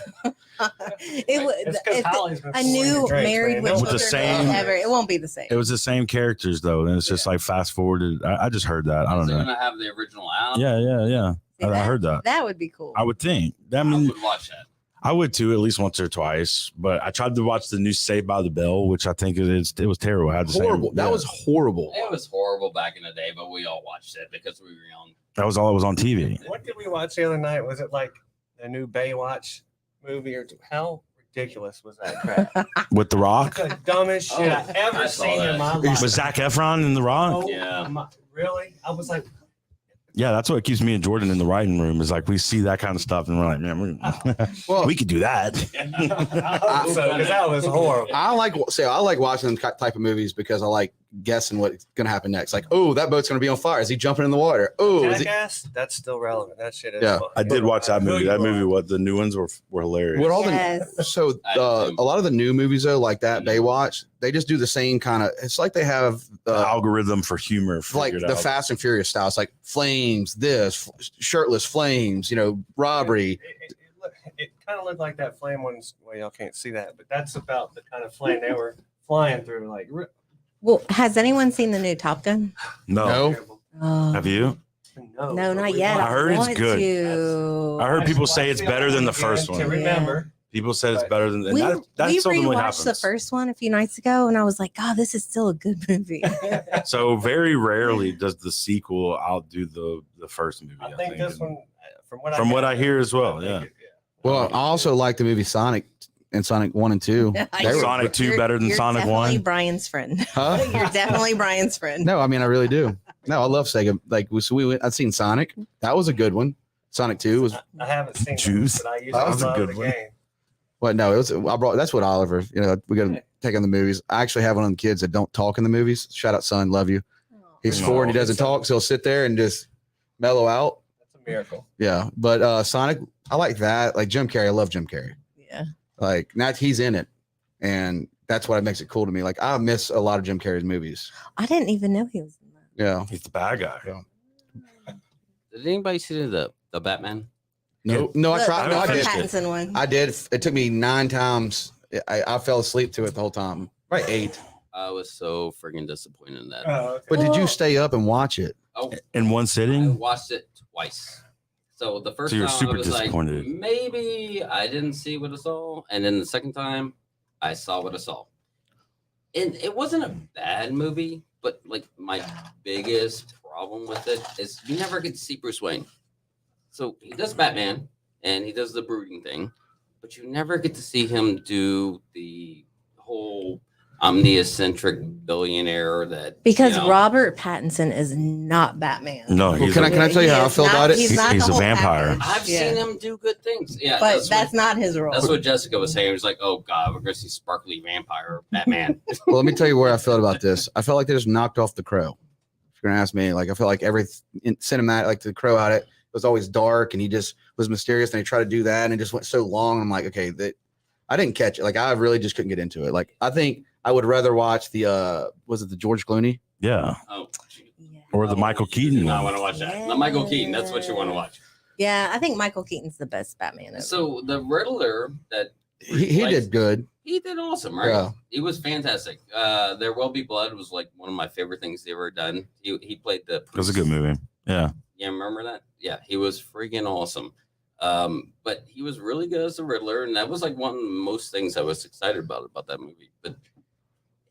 It was It's 'cause Holly's been a pouring new your drinks, Married man. with No With the Children same- ever. It won't be the same. It was the same characters though, and it's just like fast forwarded. I just heard that. I don't They're know. gonna have the original Alan. Yeah. See, I heard that. That would be cool. I would think. I I mean, would watch that. I would too, at least once or twice. But I tried to watch the new Saved by the Bell, which I think it was terrible. I had the same- Horrible. That yeah. was horrible. It was horrible back in the day, but we all watched it because we were young. that was all that was on TV. What did we watch the other night? Was it like a new Baywatch movie or how ridiculous was that crap? With The Rock? The dumbest shit I I ever saw seen that. in my life. Was Zac Efron in The Rock? Oh, Yeah. really? I was like, Yeah, that's what keeps me and Jordan in the writing room. Is like we see that kind of stuff and we're like, man, Well, we could do that. I hope so, because that was horrible. I like watching them type of movies because I like guessing what's gonna happen next. Like, oh, that boat's gonna be on fire. Is he jumping in the water? Oh, is he? Jackass, that's still relevant. That shit is Yeah. fun. I did watch that movie. That movie, was. what the new ones were hilarious. What all Yes. the so a lot of the new movies though, like that Baywatch, they just do the same kind of. It's like they have the algorithm for humor, like figured the out. Fast and Furious style. It's like flames, this shirtless flames, robbery. It kind of looked like that flame ones. Well, y'all can't see that, but that's about the kind of flame they were flying through. Like, Well, has anyone seen the new Top Gun? No. terrible. Oh, Have you? No, no, but not we yet. I heard it's want good. to. I heard people watched say it's the better other than the one first again to one. remember. People said it's better than We, that we seldomly rewatched happens. the first one a few nights ago, and I was like, God, this is still a good movie. So very rarely does the sequel outdo the first movie. I think this one, from From what I gather, hear as well, I think yeah. it- Well, I also like the movie Sonic and Sonic 1 and 2. They were- Sonic 2 better than You're Sonic definitely 1? Brian's friend. Huh? You're definitely Brian's friend. No, I mean I really do. No, I love Sega. Like I've seen Sonic. That was a good one. Sonic 2 was I haven't seen Juice. that, but I used That to was a love good the one. game. what? No, it was. That's what Oliver. We got to take on the movies. I actually have one of them kids that don't talk in the movies. Shout out, son, love you. He's 4 and he doesn't talk, so he'll sit there and just mellow out. That's a miracle. Yeah, but Sonic, I like that. Like Jim Carrey, I love Jim Carrey. Yeah. Like now he's in it, and that's what makes it cool to me. Like I miss a lot of Jim Carrey's movies. I didn't even know he was in that. Yeah. He's the bad guy. Yeah. Did anybody see the Batman? No, I tried. No, I The did. Pattinson one. I did. It took me 9 times. I fell asleep to it the whole time. Right, 8. I was so freaking disappointed in that. Oh, okay. But did you Well- stay up and watch it? Oh, In one I sitting? watched it twice. So the first So you're time super I was disappointed. like, maybe I didn't see what I saw, and then the second time I saw what I saw. And it wasn't a bad movie, but like my biggest problem with it is you never get to see Bruce Wayne. So he does Batman and he does the brooding thing, but you never get to see him do the whole omnicentric billionaire that Because you know, Robert Pattinson is not Batman. No, Well, he's can a, I tell you how I feel about it? He's not He's the a whole vampire. package. I've Yeah. seen him do good things. Yeah, But what- that's not his role. That's what Jessica was saying. It was like, oh God, we're gonna see sparkly vampire Batman. Well, let me tell you where I felt about this. I felt like they just knocked off the Crow. If you're gonna ask me, like I felt like every cinematic, like the Crow had it was always dark, and he just was mysterious, and he tried to do that, and it just went so long. I'm like, okay, that I didn't catch it. Like I really just couldn't get into it. Like I think I would rather watch the was it the George Clooney? yeah. Oh, gee. Yeah. Or the Michael Keaton I one. want to watch that. The Michael Keaton. That's what you want to watch. Yeah, I think Michael Keaton's the best Batman. Ever. So the Riddler that He like, did good. He did awesome, right? Yeah. He was fantastic. There Will Be Blood was like one of my favorite things they ever done. He played the. It was a good movie. Yeah. Yeah, remember that? Yeah, he was freaking awesome. But he was really good as the Riddler, and that was like one of the most things I was excited about that movie. But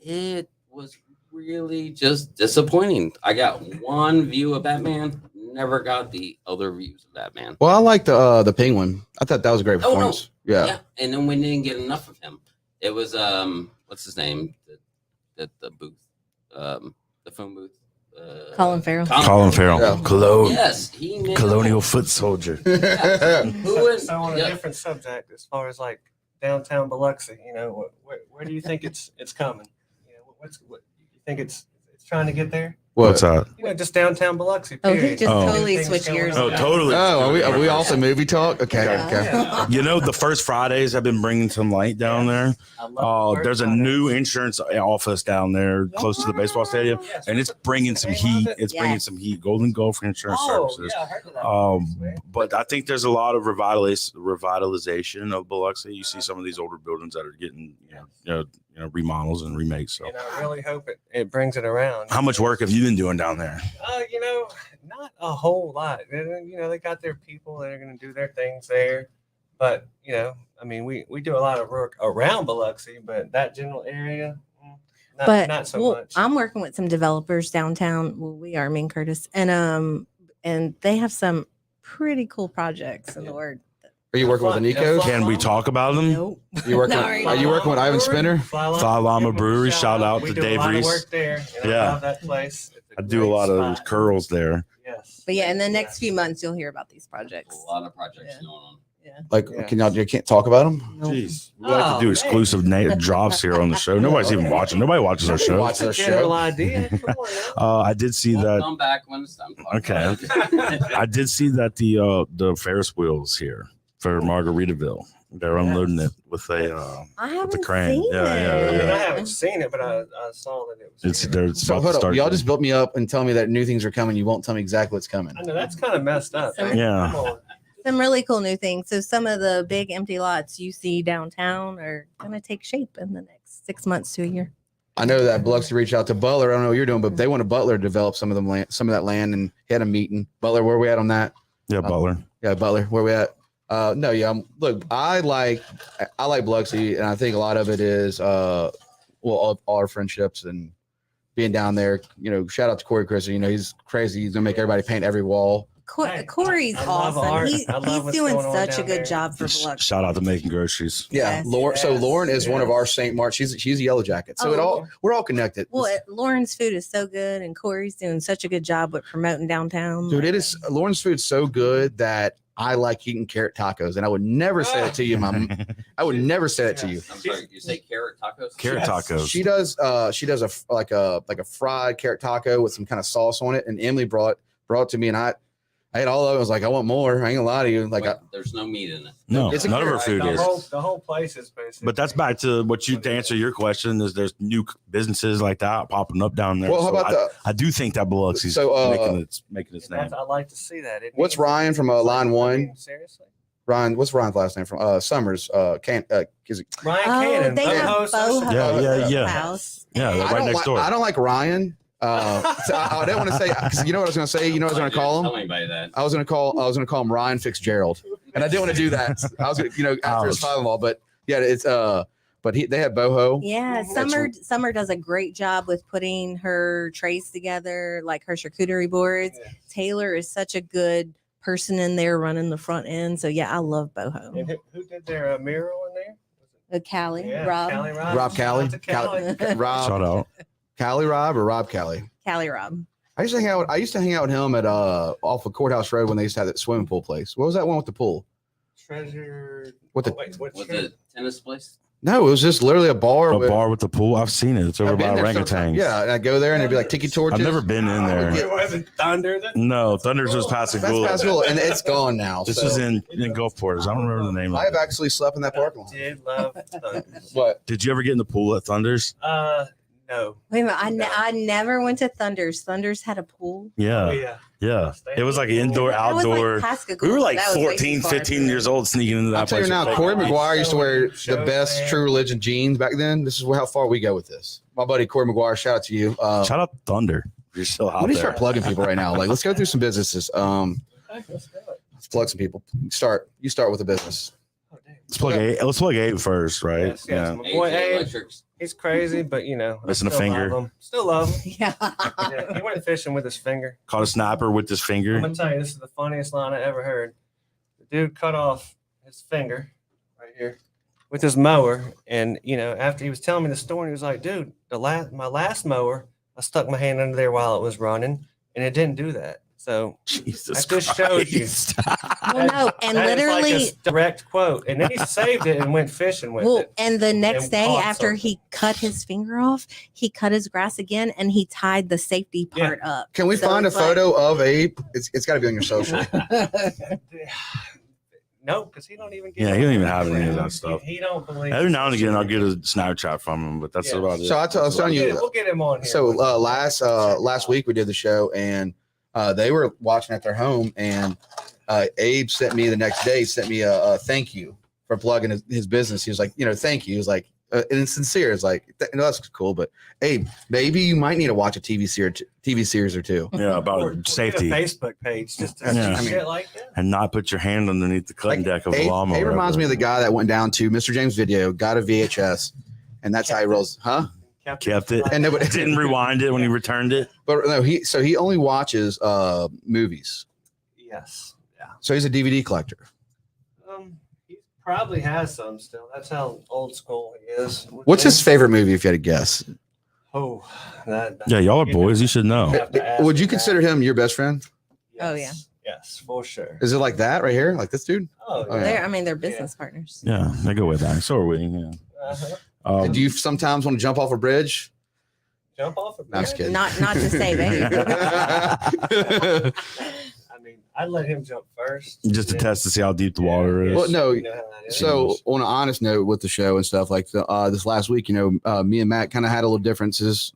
it was really just disappointing. I got one view of Batman, never got the other views of Batman. Well, I like the Penguin. I thought that was a great Oh, no. performance. Yeah. And then we didn't get enough of him. It was what's his name? The booth, the phone booth. Colin Farrell. Colin Farrell. Yeah. Yes, he nailed Colonial it. foot soldier. Who is? So on a yeah. different subject, as far as like downtown Biloxi, where do you think it's coming? What you think it's trying to get there? What's that? Just downtown Biloxi. Oh, he Period. just Oh. totally Things switched going gears. on. Oh, totally. Oh, are we also movie talk? Okay. Yeah. Okay. Yeah. You know, the first Fridays have been bringing some light down there. I love Oh, the there's a Fridays. new insurance office down there close to the baseball stadium, Yes. and it's bringing some What's the name heat. of it? It's bringing Yes. some heat. Golden Gopher Insurance Oh, Services. yeah, I heard of that place, man. But I think there's a lot of revitalization of Biloxi. You see some of these older buildings that are getting remodels and remakes. So, And I really hope it brings it around. how much work have you been doing down there? Not a whole lot. They got their people that are going to do their things there. But, we do a lot of work around Biloxi, but that general area, not so much. I'm working with some developers downtown. Well, we are, me and Curtis, and they have some pretty cool projects in the word. Are you working with the Nicos? Can we talk about them? Nope. You working? Sorry. Are you working with Ivan Spinner? Five Llama Brewery, shout out we to do Dave a lot Reese. Of work there. And Yeah. I love that place. It's I do a great lot of spot. curls there. Yes. But yeah, in the next few months, you'll hear about these projects. A lot of projects Yeah. going on. Like, Yeah. can y'all? You can't talk about them. Nope. Jeez, we like to Oh, do man. exclusive drops here on the show. Nobody's even watching. Nobody watches our show. Watch our That's a general show. idea. Come on, I did see We'll that. come back when it's time. to talk Okay. about it. I did see that the Ferris wheels here for Margaritaville. They're unloading it with a. I haven't crane. seen Yeah, yeah, it. I mean, I yeah. haven't seen it, but I saw that it was. It's here. they're So about to hold up. start. Y'all just built me up and tell me that new things are coming. You won't tell me exactly what's coming. I know that's kind of messed up. Yeah. Come on. Some really cool new things. So some of the big empty lots you see downtown are going to take shape in the next 6 months to a year. I know that Biloxi reached out to Butler. I don't know what you're doing, but they want Butler to develop some of that land, and he had a meeting. Butler, where we at on that? Yeah, Butler. Yeah, Butler, where we at? No, yeah. Look, I like Biloxi, and I think a lot of it is all our friendships and being down there. You know, shout out to Corey Christie. You know, he's crazy. He's gonna make everybody paint every wall. Hey, Corey's I love awesome. art. He's I love what's doing going on such a down good there. job for Biloxi. Shout out to making groceries. Yeah, Yes. Lauren. So Yes, Lauren is one of yes. our St. Mark. She's a yellow jacket. So Oh. we're all connected. Well, Lauren's food is so good, and Corey's doing such a good job with promoting downtown. Dude, it is Lauren's food's so good that I like eating carrot tacos, and I would never say it to you, Mom. I would never say it to you. I'm sorry, you say carrot tacos? Carrot Yes. tacos. She does a fried carrot taco with some kind of sauce on it, and Emily brought it to me, and I ate all of it. I was like, I want more. I ain't gonna lie to you. Like, Wait, there's no meat in it. No, It's a none of our food the is. the whole place is basically. But that's back to what you to answer your question. Is there's new businesses like that popping up down there? well, how So about I do think that Biloxi's So, making its name. That's, I like to see that. It What's means- Ryan from, Line I One? mean, seriously, Ryan? What's Ryan's last name from? Summers. Is it? Ryan Oh, Cannon. they have Boho Boho Social- Yeah. House. Yeah, they're I right don't next like, door. I don't like Ryan. So I didn't want to say, because you know what I was going to say. You know what I was going to call Tell him. anybody that. I was going to call him Ryan Fitzgerald, and I didn't want to do that. I was, after his Ouch. father-in-law, but yeah, it's but they had Boho. Yeah, That's- Summer does a great job with putting her trays together, like her charcuterie boards. Yeah. Taylor is such a good person in there running the front end. So yeah, I love boho. And who did their mural in there? Callie, Yeah, Rob, Callie Rob. Rob Shout out Callie. to Callie. Shout Rob out. Callie Rob or Rob Callie? Callie Rob. I used to hang out with him at off of Courthouse Road when they used to have that swimming pool place. What was that one with the pool? Treasure. What the- wait, what's Was your- it tennis place? No, it was just literally a bar. A bar with the pool. I've seen it. It's over I've by been there orangutans. sometimes. Yeah, and I go there and it'd be like tiki torches. I've never been in there. It wasn't Thunder. No, Thunders was That's Pascagoula. Pascagoula, and it's gone now. This so. was in Gulfport. I don't remember the name of I have it. actually slept in that parking lot. Did love Thunder. What? Did you ever get in the pool at Thunders? No. Wait a minute, No. I never went to Thunders. Thunders had a pool. Yeah. Yeah. Yeah. It was like an indoor, That was like outdoor. Pascagoula. We were like That was way 14, too far. 15 years old sneaking into that I'll tell you place. now, Corey Like, McGuire used to wear the shows, best man. True Religion jeans back then. This is how far we go with this. My buddy Corey McGuire, shout out to you. Shout out to Thunder. You're still out Let me there. start plugging people right now. Like, let's go through some businesses. Let's do it. Let's plug some people. You start with a business. Oh, damn. Let's plug Abe first, right? Yes, yes. Yeah. My boy AJ Abe, Electrics. he's crazy, but I Missing a still finger. love him. Still love him. Yeah. Yeah, he went fishing with his finger. Caught a snapper with his I'm finger. gonna tell you, this is the funniest line I ever heard. The dude cut off his finger right here with his mower, and after he was telling me the story, he was like, "Dude, my last mower, I stuck my hand under there while it was running, and it didn't do that." So Jesus I just showed you. Christ. Well, no, and that is literally, like a direct quote, and then he saved it and went fishing with well, it. and the next and day caught after he cut his finger off, he cut his grass again and he tied the safety Yeah. part up. Can we So find a it's like- photo of Abe? It's got to be on your social. No, because he don't even. Get Yeah, he don't even have any of that stuff. He don't believe. Every now and again, I'll get a Snapchat from him, but that's Yeah. about it. So I was telling you. We'll get him on here. So last week we did the show, and they were watching at their home, and Abe sent me the next day a thank you for plugging his business. He was like, thank you. He was like, and it's sincere. It's like, that's cool, but Abe, maybe you might need to watch a TV series or two. Yeah, Or about get a safety Facebook page just to Yeah. see shit like that. and not put your hand underneath the cutting deck of a Abe, lawnmower. Abe reminds me of the guy that went down to Mr. James Video, got a VHS, and that's how he rolls, huh? Kept it. And nobody Didn't rewind it when he returned it. But no, he only watches movies. Yes. Yeah. So he's a DVD collector. He probably has some still. That's how old school he is. What's his favorite movie, if you had to guess? Oh, that, Yeah, y'all are boys. You should know. have to ask Would you him that. consider him your best friend? Oh, yeah. Yes, for sure. Is it like that right here? Like this dude? Oh, Oh, yeah. They're, I mean, they're business partners. Yeah, they go with that. So are we. Yeah. Uh-huh. Do you sometimes want to jump off a bridge? Jump off a No, I'm just bridge? kidding. Not to save it. I mean, I'd let him jump first. Just to and test to see how deep the water is. Well, no. you know how that is. So on an honest note with the show and stuff like this last week, me and Matt kind of had a little differences,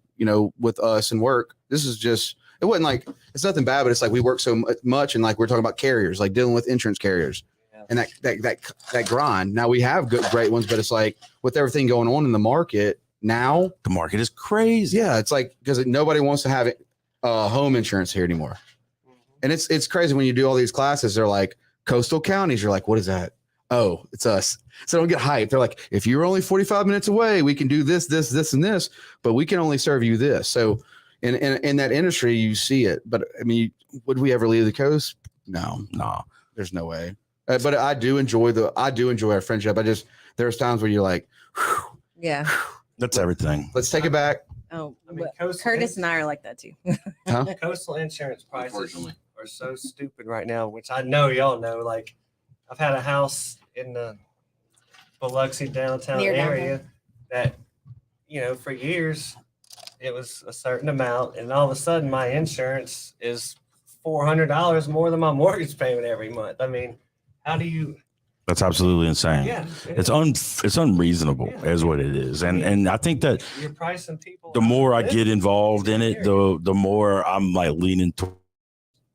with us and work. This is just, it wasn't like, it's nothing bad, but it's like we work so much and like we're talking about carriers, like dealing with insurance carriers Yeah. and that grind. Now we have great ones, but it's like with everything going on in the market now, The market is crazy. yeah, it's like, because nobody wants to have home insurance here anymore. Mhm. And it's crazy when you do all these classes, they're like coastal counties. You're like, what is that? Oh, it's us. So don't get hyped. They're like, if you're only 45 minutes away, we can do this, and this, but we can only serve you this. So in that industry, you see it. But I mean, would we ever leave the coast? No, there's no way. But I do enjoy our friendship. There's times where you're like, whew, Yeah. That's everything. let's take it back. Oh, I mean, but Curtis and I are like that too. coastal insurance prices Unfortunately. are so stupid right now, which I know y'all know. Like, I've had a house in the Biloxi downtown Near area that, for years it was a certain amount, and all of a sudden my insurance is $400 more than my mortgage payment every month. I mean, how do you? That's absolutely insane. Yeah, It's unreasonable, Yeah. is what it is. And I think that you're pricing people. the out more I of get business. involved in it, the more I'm like leaning to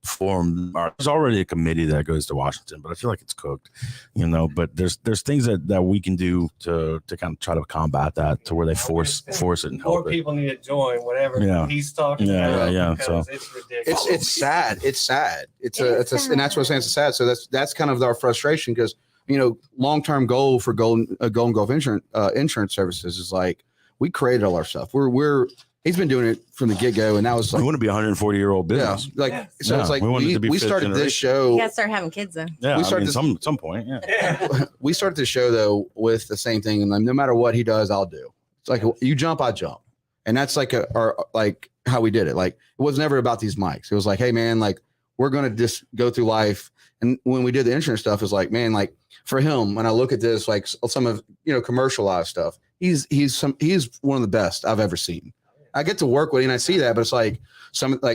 form. There's already a committee that goes to Washington, but I feel like it's cooked, But there's things that we can do to kind of try to combat that, to where they force it and More help it. people need to join whatever Yeah. he's talking Yeah, about. yeah. because So- it's ridiculous. It's sad. It's sad. It is And that's what I'm saying. It's sad. So that's kind of our frustration because long-term goal for Golden Gulf insurance services is like we created all our stuff. He's been doing it from the get-go, and that was We like want to be a 140-year-old business. like Yeah. so. Yeah, It's like we want it to be we fifth started this generation. show. You gotta start having kids though. Yeah, We I started mean, some point. Yeah. Yeah. We started the show though with the same thing, and like, no matter what he does, I'll do. It's like you jump, I jump, and that's like like how we did it. Like it was never about these mics. It was like, hey man, like we're gonna just go through life. And when we did the insurance stuff, it's like, man, like for him, when I look at this, like some of commercialized stuff, he's one of the best I've ever seen. I get to work with him and I see that, but it's like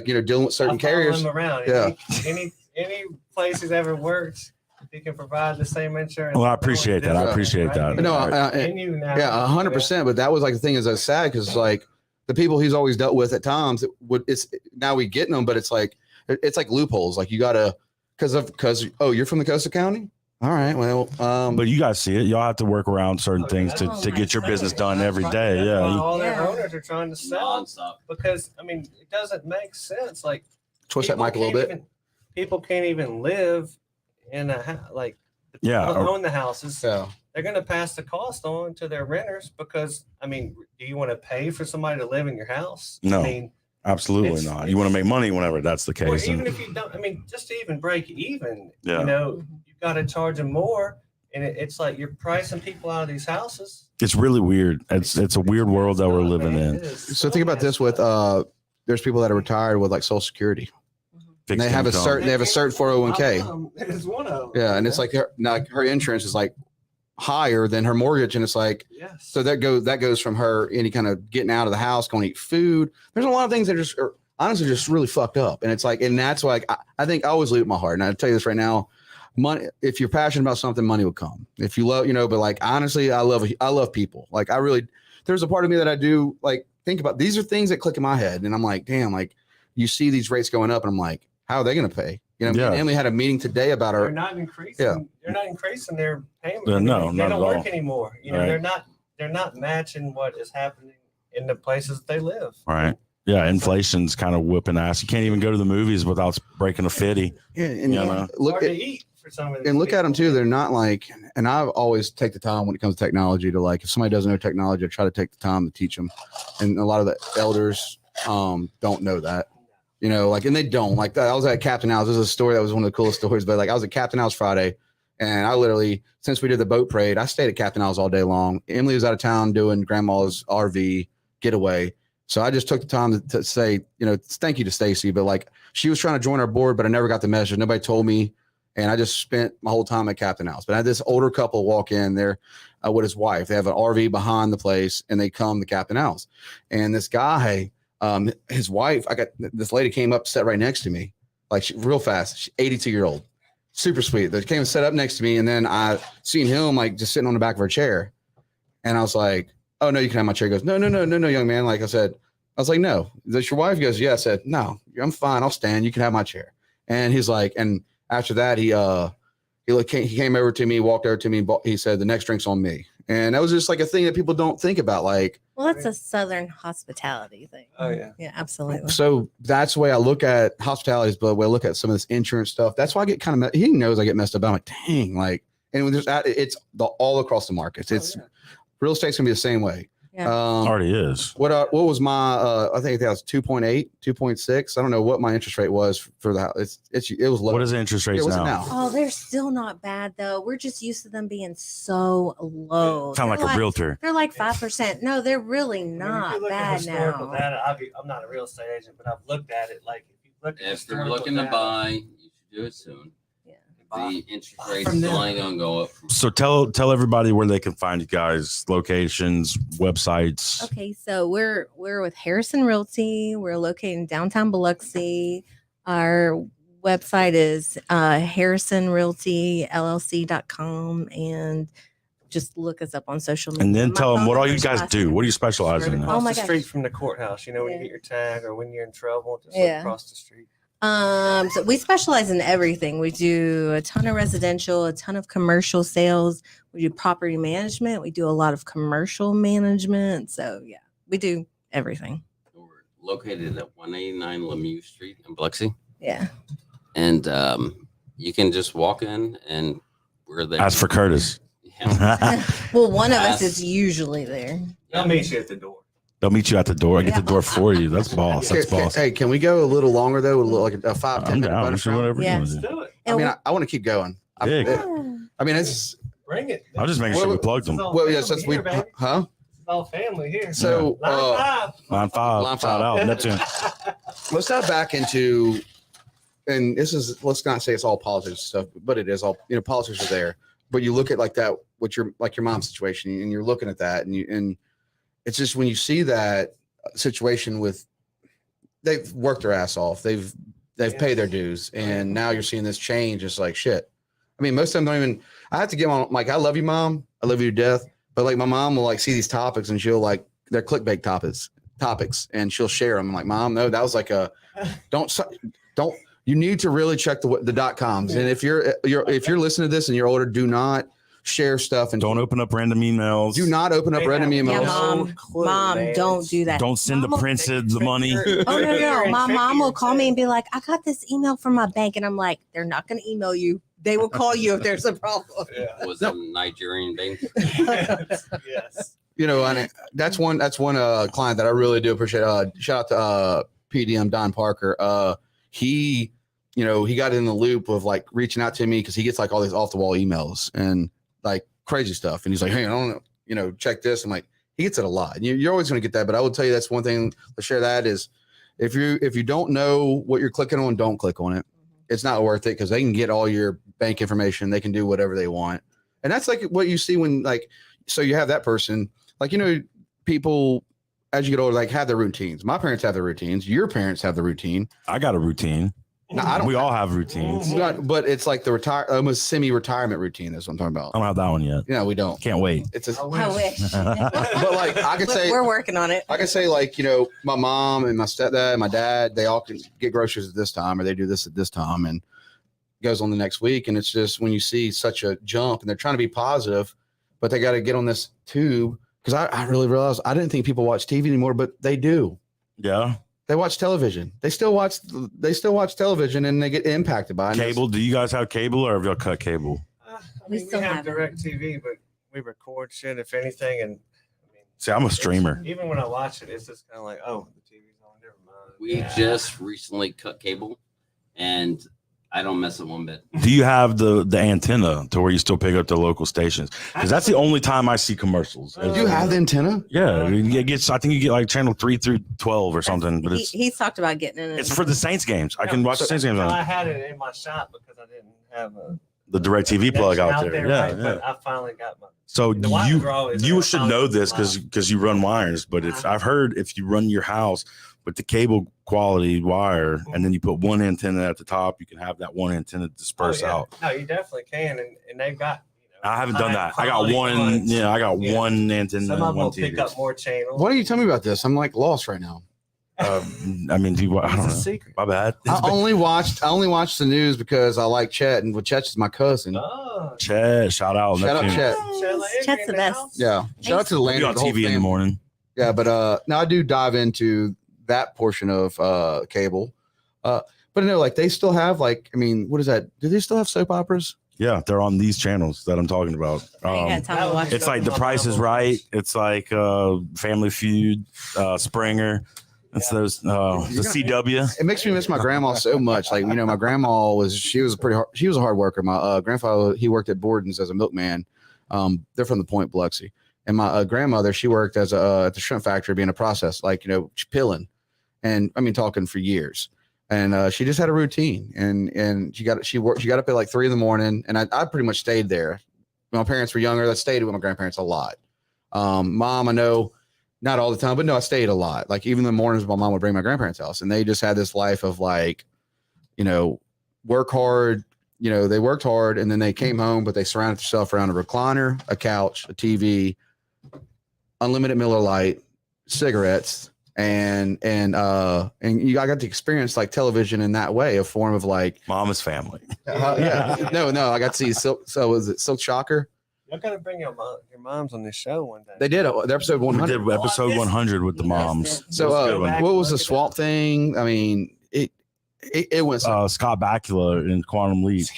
dealing with certain I follow carriers. him around. Yeah. Any place he's ever worked, he can provide the same insurance. Well, I appreciate that. I appreciate that. No, And you now. yeah, 100%. But that was like the thing is that's sad because like the people he's always dealt with at times, it's now we getting them, but it's like loopholes. Like you gotta because you're from the coastal county. All right, well, But you guys see it. Y'all have to work around certain things yeah. to get your business done every day. That's Yeah. why you- all their Yeah. owners are trying to sell Nonstop. because it doesn't make sense. Like twist that people mic a little can't bit. even- people can't even live in a house. Like the people Yeah, who or- own the houses. Yeah. They're going to pass the cost on to their renters because do you want to pay for somebody to live in your house? No. I mean, Absolutely It's- not. You want to make money whenever that's the or case. even And if you don't, just to even break even, Yeah. you got to charge them more. And it's like you're pricing people out of these houses. it's really weird. It's a weird world that we're living Man, in. it is So think about this with there's people that are retired with like Social Security. And Fixed they have a income. certain they have a certain 401k. It's one of them. Yeah, and it's like her insurance is like higher than her mortgage, and it's like Yes. so that goes from her any kind of getting out of the house, going to eat food. There's a lot of things that are honestly just really fucked up, and it's like, and that's why I think I always leave it in my heart. And I tell you this right now, money. If you're passionate about something, money will come. If you love, but like honestly, I love people. Like I really, there's a part of me that I do like think about. These are things that click in my head, and I'm like, damn, like you see these rates going up, and I'm like, how are they going to pay? Me and Yeah. Emily had a meeting today about They're our. not increasing. Yeah. They're not increasing their payment. No, They not don't at work all. anymore. Right. They're not matching what is happening in the places that they live. Right. Yeah. Inflation's kind of whipping ass. You can't even go to the movies without breaking a 50. Yeah, and You know? It's look hard at, to eat for some of these and look at them people. too. They're not like, and I always take the time when it comes to technology to like, if somebody doesn't know technology, I try to take the time to teach them. And a lot of the elders don't know that, like, and they don't like that. I was at Captain House. This is a story that was one of the coolest stories, but like I was at Captain House Friday And I literally, since we did the boat parade, I stayed at Captain Al's all day long. Emily was out of town doing grandma's RV getaway. So I just took the time to say, thank you to Stacy. But like, she was trying to join our board, but I never got the message. Nobody told me. And I just spent my whole time at Captain Al's. But I had this older couple walk in there with his wife. They have an RV behind the place, and they come to Captain Al's. And this guy, his wife, this lady came up, sat right next to me, like real fast. She's 82-year-old. Super sweet. They came and sat up next to me, and then I seen him like just sitting on the back of her chair, and I was like, "Oh no, you can have my chair." He goes, "No, young man." Like I said, I was like, "No, is this your wife?" He goes, "Yeah." I said, "No, I'm fine. I'll stand. You can have my chair." And he's like, and after that, he came over to me, walked over to me, and he said, "The next drink's on me." And that was just like a thing that people don't think about, like. Well, that's a Southern hospitality thing. Oh yeah. Yeah, absolutely. So that's the way I look at hospitalities, but the way I look at some of this insurance stuff, that's why I get kind of, he knows I get messed up. I'm like, dang, like, and when it's all across the markets. It's real estate's gonna be the same way. Yeah. Already is. What was my, I think that was 2.8, 2.6. I don't know what my interest rate was for the house. It was low. What is the interest rates What's it now? Oh, they're still not bad though. We're just used to them being so low. Sound like They're a realtor. They're like 5%. No, they're really I mean, if not you look at bad historical now. data, I'm not a real estate agent, but I've looked at it. Like if you look at If you're historical looking to data, buy, you should do it soon. The interest rates from them. only gonna go up. So tell everybody where they can find you guys, locations, websites. Okay, so we're with Harrison Realty. We're located in downtown Biloxi. Our website is harrisonrealtyllc.com, and just look us up on social media. And then My tell them phone what all you number's guys do. What do you specialize right in? across Oh my the gosh. street from the courthouse. When Yeah. you get your tag or when you're in trouble, just Yeah. look across the street. So we specialize in everything. We do a ton of residential, a ton of commercial sales. We do property management. We do a lot of commercial management. So yeah, we do everything. We're located at 189 Lemieux Street in Biloxi, Yeah. and you can just walk in, and we're there. Ask for Curtis. Yeah. Well, one of us Yes. is usually there. I'll meet you at the door. They'll meet you at the door. I get the door for you. That's boss. That's boss. Hey, can we go a little longer though? Like a 5-10 I'm minute down. bonus Sure, round? whatever Yeah. you Let's want to do. do it. I mean, I want to keep going. Big. I mean, it's Bring it. I'm just making sure we plugged them. well, yeah. Since we, Here, baby. huh? It's all family here. So Line five. Line 5. Line Shout 5. out. Neptune. let's dive back into, and this is, let's not say it's all politics stuff, but it is all, politics are there. But you look at like that, what your mom's situation, and you're looking at that, and it's just when you see that situation with, they've worked their ass off, they've paid their dues, and now you're seeing this change. It's like shit. I mean, most of them don't even. I have to give on, like, I love you, Mom. I love you to death. But like, my mom will like see these topics, and she'll like, they're clickbait topics, and she'll share them. I'm like, Mom, no, that was like a don't. You need to really check the .coms. And if you're listening to this and you're older, do not share stuff, and Don't open up random emails. do not open up They random have emails. Yeah, no Mom, clue, Mom, man. don't do that. Don't send the Mom will- prince the money. Oh no, my mom will call me and be like, "I got this email from my bank," and I'm like, "They're not going to email you. They will call you if there's a problem." Yeah. Was a Nigerian bank. Yes. And that's one client that I really do appreciate. Shout out to PDM Don Parker. He got in the loop of like reaching out to me because he gets like all these off the wall emails and like crazy stuff, and he's like, "Hey, I don't know, check this." I'm like, he gets it a lot. And you're always going to get that, but I will tell you that's one thing to share. That is, if you don't know what you're clicking on, don't click on it. It's not worth it because they can get all your bank information. They can do whatever they want, and that's like what you see when like. So you have that person, like, people as you get older, like have their routines. My parents have their routines. Your parents have the routine. I got a routine. No, I don't. We all have routines. It's not, but it's like the almost semi-retirement routine. That's what I'm talking about. I don't have that one yet. Yeah, we don't. Can't wait. It's a, I wish. but like I could say, We're working on it. I could say like, my mom and my stepdad and my dad, they all can get groceries at this time, or they do this at this time, and it goes on the next week. And it's just when you see such a jump, and they're trying to be positive, but they got to get on this tube. Because I really realized I didn't think people watch TV anymore, but they do. Yeah. They watch television. They still watch television, and they get impacted by it. Cable. Do you guys have cable, or have y'all cut cable? We We still have have it. direct TV, but we record shit if anything. And I mean, See, I'm a streamer. even when I watch it, it's just kind of like, oh, the TV's on. Never mind. We just recently cut cable, and I don't miss it one bit. Do you have the antenna to where you still pick up the local stations? Because that's the only time I see commercials. Do you have the antenna? Yeah, it gets. I think you get like channel 3 through 12 or something. But He's talked about getting in. it's for the Saints games. I can watch the Saints games on I had it in my shop because I didn't have the direct TV plug out there. Yeah, right, yeah. But I finally got my. So The wire draw is you in should the know house. this because you run wires. But if I've heard if you run your house with the cable quality wire and then you put one antenna at the top, you can have that one antenna disperse out. No, you definitely can, and they've got. I haven't done that. I got quality one. ones. Yeah, I got one antenna. Some of them one will TV. pick up more channels. Why don't you tell me about this? I'm like lost right now. I mean, I don't It's a know. secret. My bad. I only watched the news because I like Chet, and Chet is my cousin. Oh, Chet, shout out. Shout out Neptune. Chet. Chet's the best. Yeah, shout out to the Be Landry, on the whole TV in the family. morning. Yeah, but now I do dive into that portion of cable. But no, like they still have like, I mean, what is that? Do they still have soap operas? Yeah, they're on these channels that I'm talking about. I ain't got time to watch It's it. like The Price is Right. It's like Family Feud, Springer. It's those the CW. It makes me miss my grandma so much. Like, you know, my grandma she was a hard worker. My grandfather, he worked at Borden's as a milkman. They're from the Point, Biloxi. And my grandmother, she worked as at the shrimp factory being a process, like, you know, pilling. And I mean, talking for years. And she just had a routine, and she got up at like 3 a.m. and I pretty much stayed there. When my parents were younger, I stayed with my grandparents a lot. Mom, I know, not all the time, but no, I stayed a lot. Like even the mornings, my mom would bring my grandparents' house, and they just had this life of like, you know, work hard. You know, they worked hard, and then they came home, but they surrounded themselves around a recliner, a couch, a TV, unlimited Miller Lite, cigarettes. And I got to experience like television in that way, a form of like Mama's family. yeah. No, I got to see Silk. So was it Silk Shocker? Y'all gotta bring your moms on this show one day. They did the episode We 100. did episode 100 with the moms. So back what and was the look at swamp thing? I mean, it went Scott Bakula in Quantum Leap.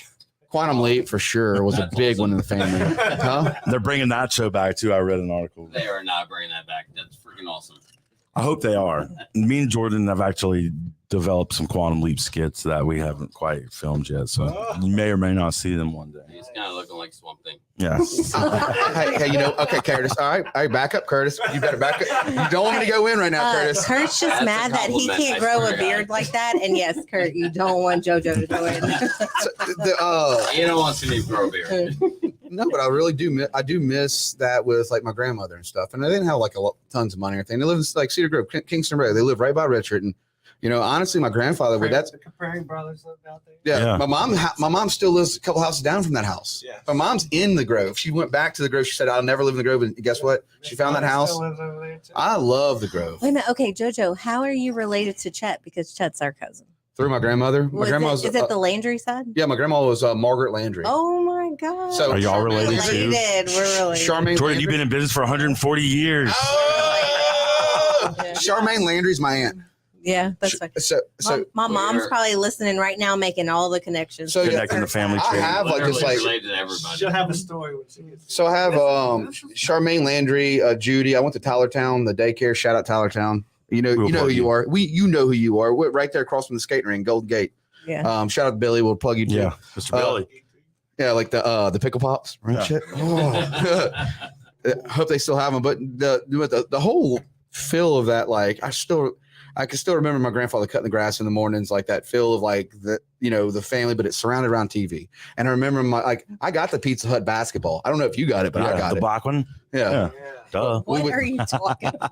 Quantum Leap for sure was a big one in the family. Huh? They're bringing that show back too. I read an article. They are not bringing that back. That's freaking awesome. I hope they are. Me and Jordan have actually developed some Quantum Leap skits that we haven't quite filmed yet. So you may or may not see them one day. He's kind of looking like Swamp Thing. Yeah. hey, you know, okay, Curtis. All right, back up, Curtis. You better back up. You don't want me to go in right now, Curtis. Kurt's just That's a mad that he compliment, can't I grow swear a to beard God. like that. And yes, Kurt, you don't want JoJo to go in. You don't want to see me grow a beard. No, but I really do. I do miss that with like my grandmother and stuff. And they didn't have like tons of money or anything. They live in like Cedar Grove, Kingston Road. They live right by Richard. And you know, honestly, my grandfather would. That's the Caprari brothers lived out there. yeah. Yeah. My mom still lives a couple houses down from that house. Yeah. My mom's in the Grove. She went back to the Grove. She said, "I'll never live in the Grove." And guess what? She found that house. Still lives over there too. I love the Grove. Wait a minute. Okay, JoJo, how are you related to Chet? Because Chet's our cousin. Through my grandmother. My grandma's. Is it the Landry side? Yeah, my grandma was Margaret Landry. Oh my God. So- Are y'all related too? We're related. Charmaine. Jordan, Landry. you've been in business for 140 years. Oh! Yeah. Charmaine Landry's my aunt. Yeah, that's right. So My mom's We're- probably listening right now, making all the connections. So, yeah, Connecting the family I tree. have like this Literally like. related to everybody. She'll have a story when she gets. So I have Charmaine Landry, Judy. I went to Tylertown, the daycare. Shout out Tylertown. You know We'll who plug you you. are. You know who you are. We're right there across from the skating ring, Golden Gate. Yeah. Shout out to Billy. We'll plug you too. Yeah, Mr. Billy. Yeah, like the pickle pops, right? Yeah. Shit. Oh. Hope they still have them, but the whole feel of that, like I can still remember my grandfather cutting the grass in the mornings, like that feel of like the family, but it's surrounded around TV. And I remember I got the Pizza Hut basketball. I don't know if you got it, but I got the it. black one. Yeah. Yeah. Yeah. Duh. What would- are you talking about?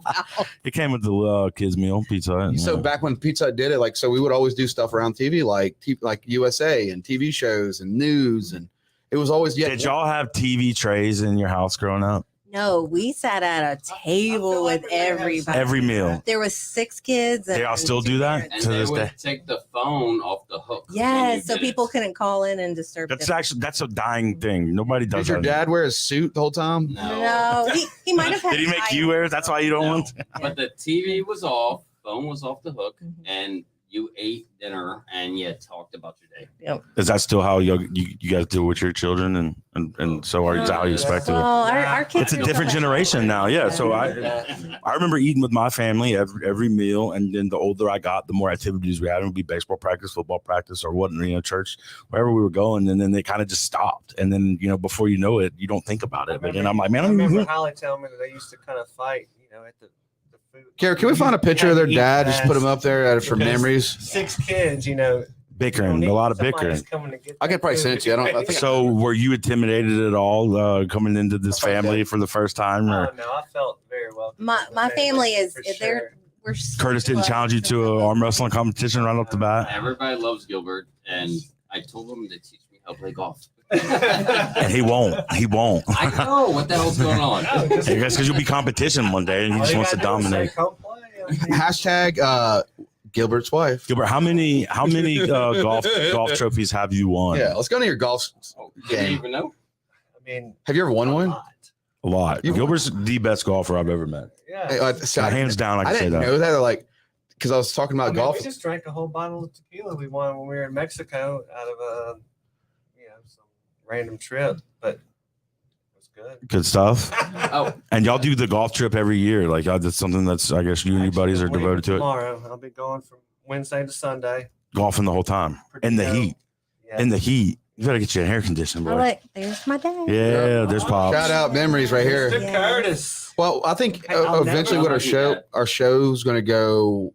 It came with the kids meal pizza. Hut, So yeah. back when Pizza Hut did it, like, so we would always do stuff around TV, like USA and TV shows and news, and it was always Did y'all have TV trays in your house growing up? No, we sat at a table with everybody. Every meal. There was 6 kids. They all still do that? And To they this would day. take the phone off the hook. when you Yes, so did people it. couldn't call in and disturb That's them. a dying thing. Nobody does Did your that. dad wear a suit the whole time? No. No, he might have had. Did he make ties. you wear it? That's why you don't No. want. But the TV was off, phone was off the hook, Mhm. and you ate dinner and you talked about your day. Is that still how you guys do with your children? And so is that how you expect to? Well, our kids It's a are different so generation now. Yeah. So I remember eating with my family every meal. And then the older I got, the more activities we had. It would be baseball practice, football practice, or what, church, wherever we were going. And then they kind of just stopped. And then, before you know it, you don't think about it. But then I'm like, man, I remember Holly telling me that they used to kind of fight, at the food. Gary, can we find a picture of their dad? Just put them up there for memories. 6 kids, bickering, a lot of bickering. I could probably send it to you. I think So were you intimidated at all coming into this family for the first time? Or No, I felt very welcome. My family is For they're we're Curtis didn't challenge you to an arm wrestling competition right off the bat? Everybody loves Gilbert, and I told him to teach me how to play golf. And he won't. I know what the hell's going on. I guess because you'll be competition one day and he just wants to dominate. hashtag Gilbert's wife. Gilbert, how many golf trophies have you won? Yeah, let's go to your golf You didn't game. even know? Have you ever won one? A lot. Gilbert's the best golfer I've ever met. Yeah. Hands down, I can say didn't that. know that. Like, because I was talking about golf. We just drank a whole bottle of tequila we won when we were in Mexico out of some random trip, but it was good. Good stuff. Oh, And y'all do the golf trip every year. Like that's something that's I guess you and your buddies are Actually, devoted to it. Tomorrow, I'll be going from Wednesday to Sunday. Golfing the whole time. In the heat. Yeah. In the heat. You gotta get your hair conditioned, Oh, boy. look, there's my dad. Yeah, there's Pops. Shout out memories right here. Mr. Yeah. Curtis. Well, I think Hey, I'll eventually never what argue our show's going to go.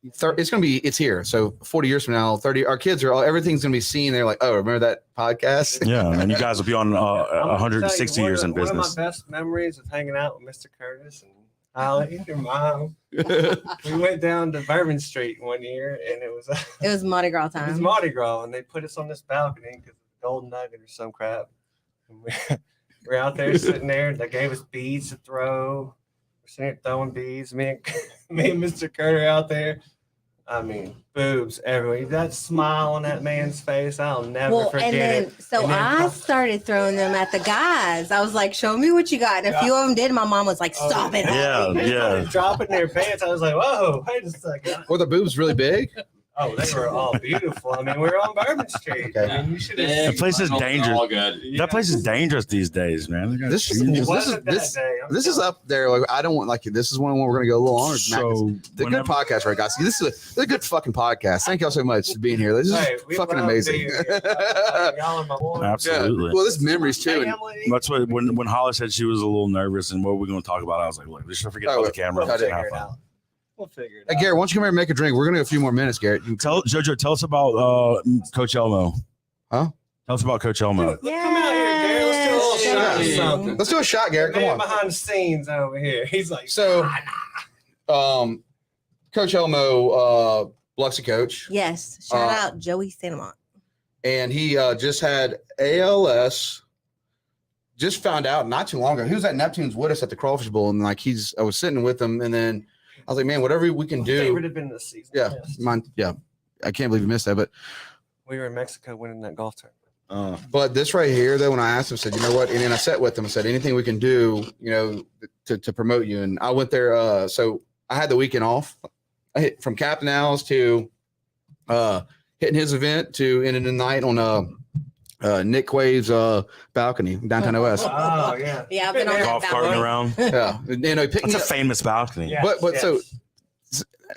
It's here. So 40 years from now, 30, our kids everything's going to be seen. They're like, oh, remember that podcast? Yeah, and you guys will be on I'm gonna tell you, 160 years in one business. of my best memories of hanging out with Mr. Curtis and Holly, your mom. We went down to Bourbon Street one year, and it was It was Mardi Gras it was time. Mardi Gras, and they put us on this balcony because the Golden Nugget or some crap. And we're out there sitting there. They gave us beads to throw. We're sitting there throwing beads. Me and Mr. Carter out there. I mean, boobs everywhere. That smile on that man's face, I'll never forget and then it. so And then I started throwing them at the guys. I was like, "Show me what you got." And a few of them did. My mom was like, "Stop it!" Yeah, They yeah. started dropping their pants. I was like, "Whoa, wait a second." Were the boobs really big? Oh, they were all beautiful. I mean, we were on Bourbon Street. Okay. I mean, you should big, have. That place is dangerous. All good. That place is dangerous these days, man. They got This is- huge- It wasn't that day. I'm This is telling up there. Like, I don't want this is one we're going to go a little longer. so The good whenever- podcast, right, guys? This is a good fucking podcast. Thank y'all so much for being here. This is Hey, we fucking love amazing. being here. Y'all are my boys. Absolutely. Well, this is memories too. And Family. That's what when Holly said she was a little nervous and what we're going to talk about, I was like, look, let's just forget Oh, about the camera. We'll Let's figure have it fun. out. We'll figure it hey, out. Garrett, why don't you come here and make a drink? We're going to go a few more minutes, Garrett. Tell Jojo, tell us about Coach Elmo. Huh? Tell us about Coach Elmo. Come out here, Gary. Let's do a little shot of Yes. something. Let's do a shot, Garrett. Come Man on. behind the scenes over here. He's like, So, Coach Elmo, Biloxi coach, Yes. Shout Uh, out Joey Santamont. and he just had ALS. Just found out not too long ago. He was at Neptune's with us at the Crawfish Bowl, and I was sitting with him, and then I was like, man, whatever we can do. favorite have been this season. Yeah, Yes. mine. Yeah, I can't believe you missed that, but. We were in Mexico winning that golf tournament. But this right here, though, when I asked him, I said, you know what? And then I sat with him. I said, anything we can do, to promote you. And I went there. So I had the weekend off. I hit from Captain Al's to hitting his event to ending the night on Nick Quave's balcony downtown OS. Oh, yeah. Yeah, I've been on that Golf balcony. carting around. Yeah, he picked That's me a up. famous balcony. Yes, But yes.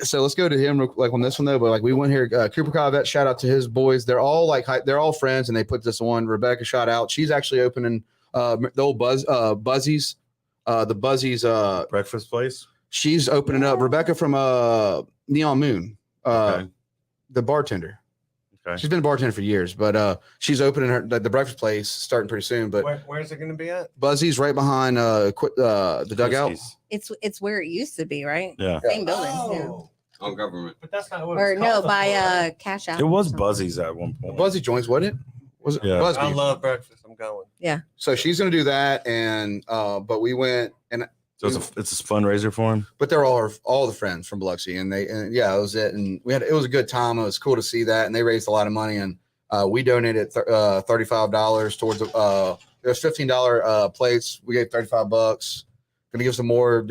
So let's go to him like on this one though. But like we went here, Cooper Covet, shout out to his boys. They're all they're all friends, and they put this on. Rebecca, shout out. She's actually opening the old Buzzies, the Buzzies. Breakfast place. She's opening up. Rebecca from Neon Moon, Okay. the bartender. Okay. She's been a bartender for years, but she's opening the breakfast place starting pretty soon. But Where's it going to be at? Buzzies right behind the dugout. Whiskey's. It's where it used to be, right? Yeah. Same building. Oh, On government. but that's not what Yeah. Or it's no, called by before. Cash Out. It was or something. Buzzy's at one point. Buzzy joints, wasn't it? Was it Yeah. Busby? I love breakfast. I'm going. So she's gonna do that, and but we went and So it's a fundraiser for him. but they're all the friends from Biloxi, and yeah, it was it, and it was a good time. It was cool to see that, and they raised a lot of money, and we donated $35 towards there's $15 plates. We gave $35. Gonna give some more,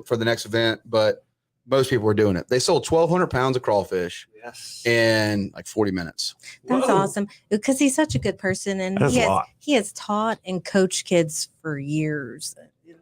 for the next event, but most people were doing it. They sold 1,200 pounds of crawfish Yes. in like 40 minutes. That's Whoa. awesome because he's such a good person and That's he a has lot. he has taught and coached kids for years.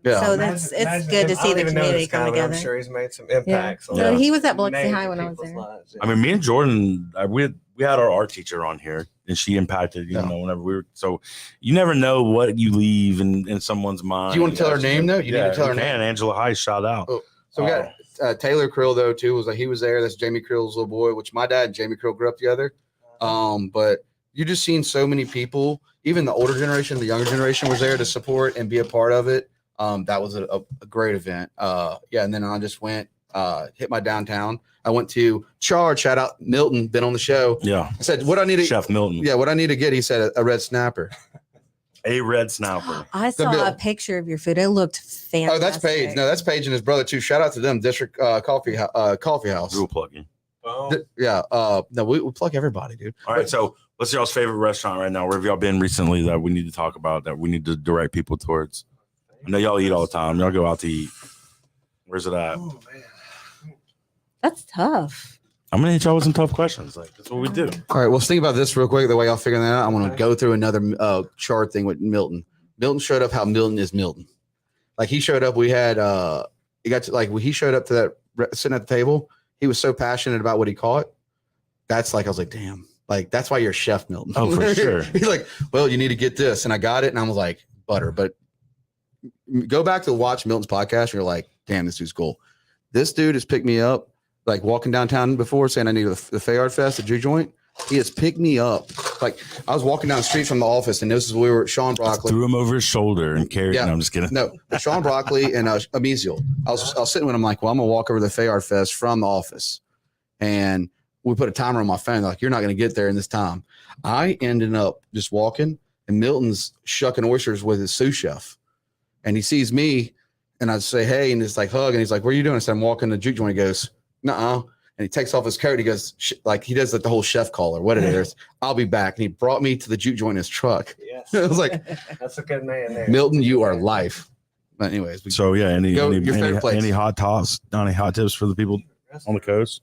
Yeah. So Imagine- it's imagine good him. to I see don't the even know community this come guy, but together. I'm sure he's made some impacts. on So he was at major Biloxi High when I was people's there. lives, I mean, me and Jordan, we had our art teacher on here, and she impacted, Yeah. whenever we were. So you never know what you leave in someone's mind. Do you want to tell her name though? You need to tell her you can. name. Angela Heiss, shout out. Oh, so we got Taylor Krill though too. Was like he was there. That's Jamie Krill's little boy, which my dad and Jamie Krill grew up together. But you just seen so many people, even the older generation, the younger generation was there to support and be a part of it. That was a great event. Yeah, and then I just went hit my downtown. I went to Charge, shout out Milton, been on the show. Yeah, I said, what I need to Chef Milton. yeah, what I need to get, he said a red snapper. A red snapper. I saw bill. a picture of your food. It looked fantastic. Oh, that's Paige. No, that's Paige and his brother too. Shout out to them, District Coffee House. Rule plugging. Yeah, no, we plug everybody, dude. All right, so what's y'all's favorite restaurant right now? Where have y'all been recently that we need to talk about, that we need to direct people towards? I know y'all eat all the time. Y'all go out to eat. Where's it at? Oh man. That's tough. I'm gonna hit y'all with some tough questions. Like that's what we do. All right, well, let's think about this real quick. The way y'all figuring that out, I'm going to go through another chart thing with Milton. Milton showed up how Milton is Milton. Like he showed up, we had he got to like when he showed up to that sitting at the table. He was so passionate about what he caught. That's like I was like, damn, like that's why you're Chef Milton. Oh, for sure. He's like, well, you need to get this, and I got it, and I was like, butter. But go back to watch Milton's podcast, and you're like, damn, this dude's cool. This dude has picked me up. Like walking downtown before saying I need the Fayard Fest at Juke Joint. He has picked me up. Like I was walking down the street from the office and this is we were at Sean Broccoli. Threw him over his shoulder and carried. Yeah. No, I'm just kidding. No, Sean Broccoli and Amiziel. I was sitting with him like, well, I'm gonna walk over to the Fayard Fest from the office. And we put a timer on my phone, like, you're not gonna get there in this time. I ended up just walking and Milton's shucking oysters with his sous chef. And he sees me and I say, hey, and it's like hug, and he's like, what are you doing? I said, I'm walking to Juke Joint. He goes, nuh-uh. And he takes off his coat. He goes, like he does like the whole chef call or what it is. I'll be back. And he brought me to the Juke Joint in his truck. Yes. I was like, That's a good man there. Milton, you are life. But anyways, So yeah, any Go, your favorite place. any hot tips for the people on the coast?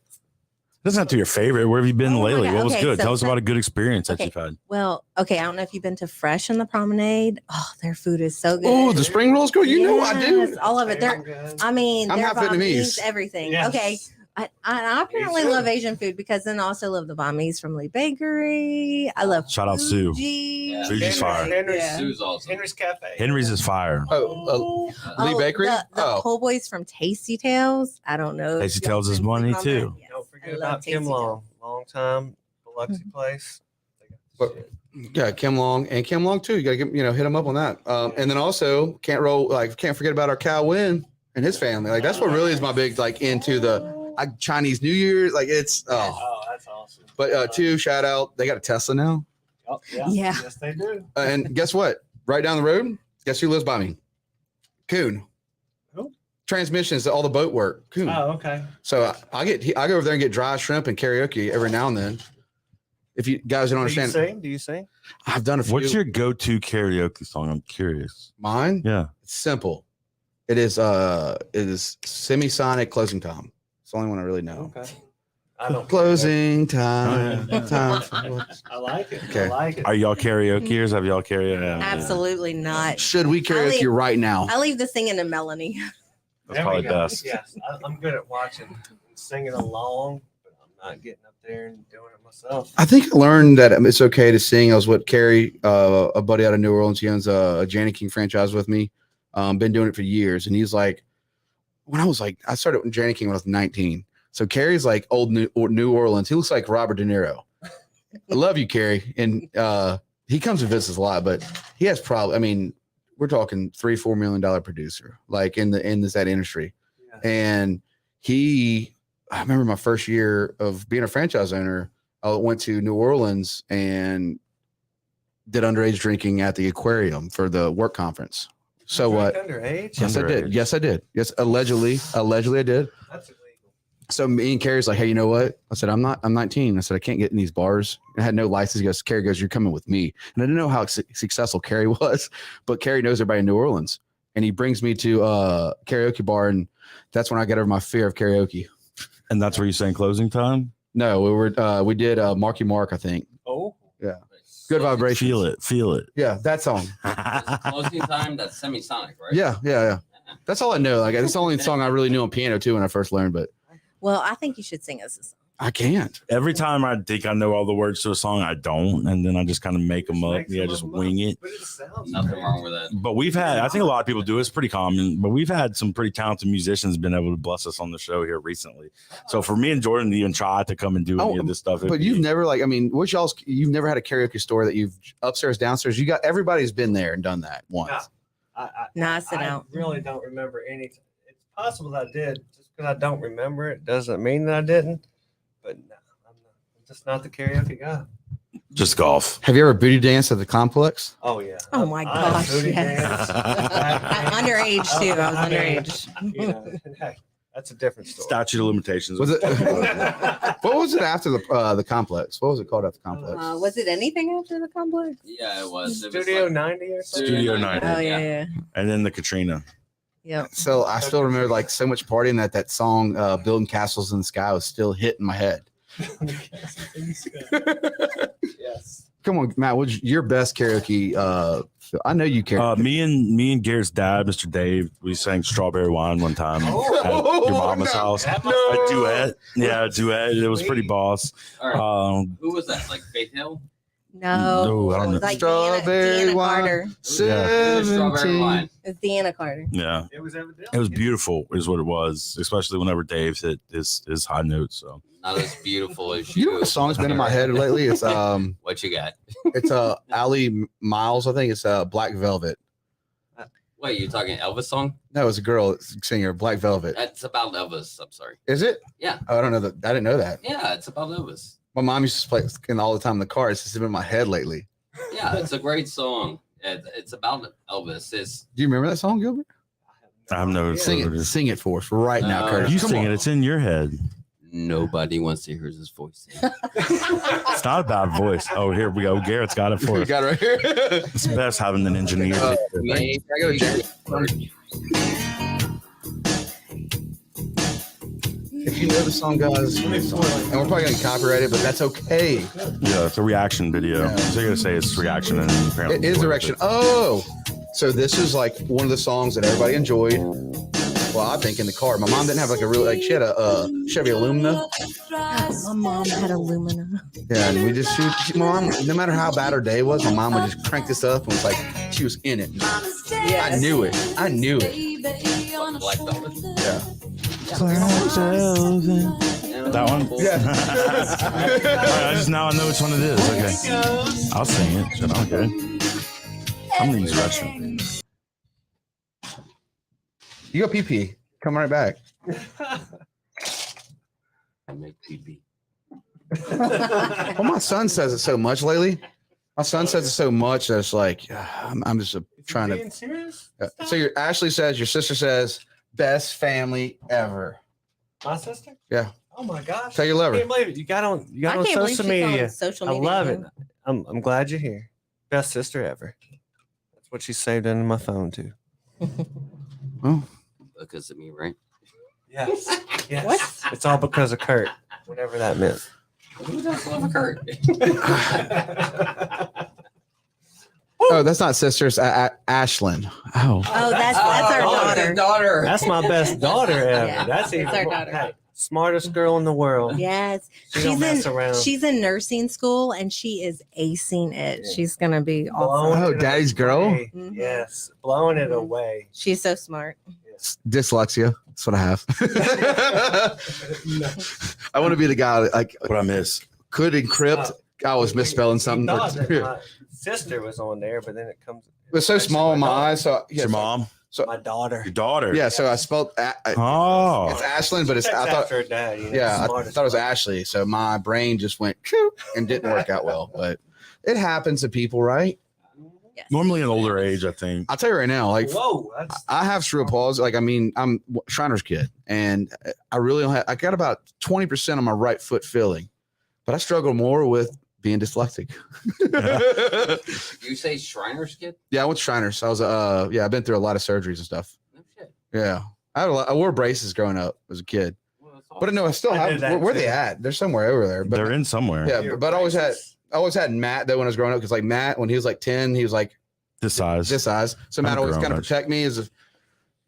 That's not to your favorite. Where have you been Oh my lately? God. What was Okay, good? so Tell us for- about a good experience that Okay. you've had. Well, okay. I don't know if you've been to Fresh in the Promenade. Oh, their food is so good. oh, the spring rolls, girl. You know I do. Yes, all of it. They're, Good. I mean, I'm their half banh Vietnamese. mi's, everything. Yes. Okay. I apparently too. love Asian food because then I also love the banh mi's from Lee Bakery. I love Shout out Sue. Fuji. Yeah. Fuji's fire. Henry's, Yeah. Sue's awesome. Henry's Cafe. Henry's is fire. Oh, Lee Bakery? The Oh. Cole Boys from Tasty Tales. I don't know. if Tasty y'all Tales is been money, on too. that. Yes, Don't I forget love about Kim Tasty Long. Long time Biloxi place. They got the What- shit. yeah, Kim Long and Kim Long too. You gotta get hit him up on that. And then also can't forget about our Cal Win and his family. Like that's what really is my big like into the Chinese New Year. Like it's Oh, that's awesome. But two shout out, they got a Tesla now. Oh, Yeah. Yes, they do. And guess what? Right down the road, guess who lives by me? Coon. Who? Transmissions, all the boat work. Coon. Oh, okay. So I go over there and get dry shrimp and karaoke every now and then. If you guys don't Do you understand, sing? Do you sing? I've done a few. What's your go-to karaoke song? I'm curious. mine? Yeah. It's simple. It is Semisonic Closing Time. It's the only one I really know. Okay. I don't. Closing time. Oh, yeah. Time for what? I like it. Okay. I like it. Are y'all karaokeers? Have y'all karaoke? Yeah. Absolutely not. Should we karaoke leave- right now? I leave the singing to Melanie. That's There probably we go. best. Yes, I'm good at watching and singing along, but I'm not getting up there and doing it myself. I think I learned that it's okay to sing. I was with Carrie, a buddy out of New Orleans. He owns a Janney King franchise with me. Been doing it for years. And he's like, I started with Janney King when I was 19. So Carrie's like old New Orleans. He looks like Robert De Niro. I love you, Carrie. And he comes and visits a lot, but he has probably, I mean, we're talking $3-4 million producer, like in that industry. Yeah. And I remember my first year of being a franchise owner, I went to New Orleans and did underage drinking at the aquarium for the work conference. So You what? drink Underage? Yes, I did. Underage. Yes, I did. Yes, allegedly I did. That's illegal. So me and Carrie's like, hey, you know what? I said, I'm 19. I said, I can't get in these bars. I had no license. He goes, Carrie goes, you're coming with me. And I didn't know how successful Carrie was, but Carrie knows everybody in New Orleans. and he brings me to karaoke bar, and that's when I get over my fear of karaoke. And that's where you sang Closing Time? No, we did Marky Mark, I think. Oh, Good vibration. Feel it. Yeah, that song. Closing Time. That's semisonic, right? Yeah. That's all I know. Like that's the only song I really knew on piano too when I first learned. But Well, I think you should sing us a song. I can't. Every time I think I know all the words to a song, I don't, and then I just kind of make them up. Yeah, just wing it. but it sounds Nothing great. wrong with that. But I think a lot of people do. It's pretty common, but we've had some pretty talented musicians been able to bless us on the show here recently. So for me and Jordan to even try to come and do any of this stuff. But you've never you've never had a karaoke store that you've upstairs, downstairs. You got everybody's been there and done that once. Sit out. Really don't remember anything. It's possible that I did. Just because I don't remember it doesn't mean that I didn't. But no, I'm just not the karaoke guy. just golf. Have you ever booty danced at the complex? Oh yeah. Oh my gosh, booty yes. dance. Underage too. I was underage. You know, hey, that's a different story. Statute of limitations. Was it? What was it after the complex? What was it called after the complex? Was it anything after the complex? Yeah, it was. It was Studio like 90 or something. Studio 90. Oh yeah. And then the Katrina. Yep. So I still remember like so much partying that song "Building Castles in the Sky" was still hitting my head. Yes. Come on, Matt. What's your best karaoke? I know you karaoke. Me and Garrett's dad, Mr. Dave, we sang Strawberry Wine one time at your mama's house. A duet. Yeah, a duet. It was pretty boss. All right. Who was that? Like Faith Hill? No, I don't it was know. like Strawberry Deanna wine. Carter. Strawberry 17. Wine. It's Deanna Carter. Yeah. It was evidently. It was beautiful, is what it was, especially whenever Dave hit his high notes. So Not as beautiful as You know what song's been in my head lately? It's What you got? it's Ali Miles. I think it's Black Velvet. Wait, you talking Elvis song? No, it's a girl singer, Black Velvet. That's about Elvis. I'm sorry. Is it? Yeah. Oh, I don't know that. I didn't know that. Yeah, it's about Elvis. My mom used to play it all the time in the car. It's just been in my head lately. Yeah, it's a great song. It's about Elvis. It's Do you remember that song, Gilbert? I have no Sing it for us right now, Curtis. You Come sing on. it. It's in your head. nobody wants to hear his voice. It's not a bad voice. Oh, here we go. Garrett's got it for We us. got it right here. It's best having an engineer. I got a If you know the song, guys, and we're probably gonna copyright it, but that's okay. Yeah, it's a reaction video. Yeah. So you're gonna say it's reaction, and apparently It is it's direction. Oh, so this is like one of the songs that everybody enjoyed. Well, I think in the car. My mom didn't have like a real like she had a Chevy Illumina. My mom had a Lumina. Yeah, and we just my mom. No matter how bad her day was, my mom would just crank this up and was like she was in it. I knew it. I knew it. Black Velvet. Yeah. that one. Yeah. I just now I know which one it is. Okay, I'll sing it. Shit, okay. I'm the direction. You go pee. Come right back. I make TV. Well, my son says it so much lately. My son says it so much that it's like I'm just trying to. Being serious? So your Ashley says, your sister says, best family ever. My sister? Yeah. Oh my gosh. Tell your I lover. can't believe it. You got on I can't believe social she's media. on social I media. love it. I'm glad you're here. Best sister ever. That's what she saved into my phone too. Oh, Because of me, right? Yes. Yes. What? It's all because of Kurt. Whatever that meant. Who does love a Kurt? oh, that's not sisters. Ashlyn. Oh, Oh, that's our daughter. Daughter. That's my best daughter ever. Yeah, That's even that's our more- daughter. Hey, smartest girl in the world. Yes, She don't mess around. she's in nursing school and she is acing it. Yeah. She's gonna be awesome. Blowing Oh, it daddy's girl? away. Mhm. Yes, blowing it Mhm. away. She's so smart. dyslexia. That's what I have. I want to be the guy that, like What I miss. could encrypt. I was misspelling something. You thought that my sister was on there, but then it comes. It was so small in my eyes. So It's your mom, My daughter. your daughter. Yeah, so I spelled it's Oh, Ashlyn, but it's I That's thought after her dad. You know, yeah, I smartest thought it was one. Ashley. So my brain just went "Phew," and didn't work out well. But it happens to people, right? Yes. normally an older age, I think. I'll tell you right now, like Whoa, that's I have cerebral palsy. Like, I mean, I'm Shriner's kid, and I really don't have. I got about 20% on my right foot feeling, but I struggle more with being dyslexic. You say Shriner's kid? Yeah, I went to Shriners. I was I've been through a lot of surgeries and stuff. No shit. Yeah. I wore braces growing up as a kid. Well, that's But no, I still I have did that where they too. at? They're somewhere over there. But They're in somewhere. yeah, Your but I braces. always had Matt though when I was growing up, because like Matt, when he was like 10, he was like This size. this size. So Matt I'm always grown kind of much. protect me as if,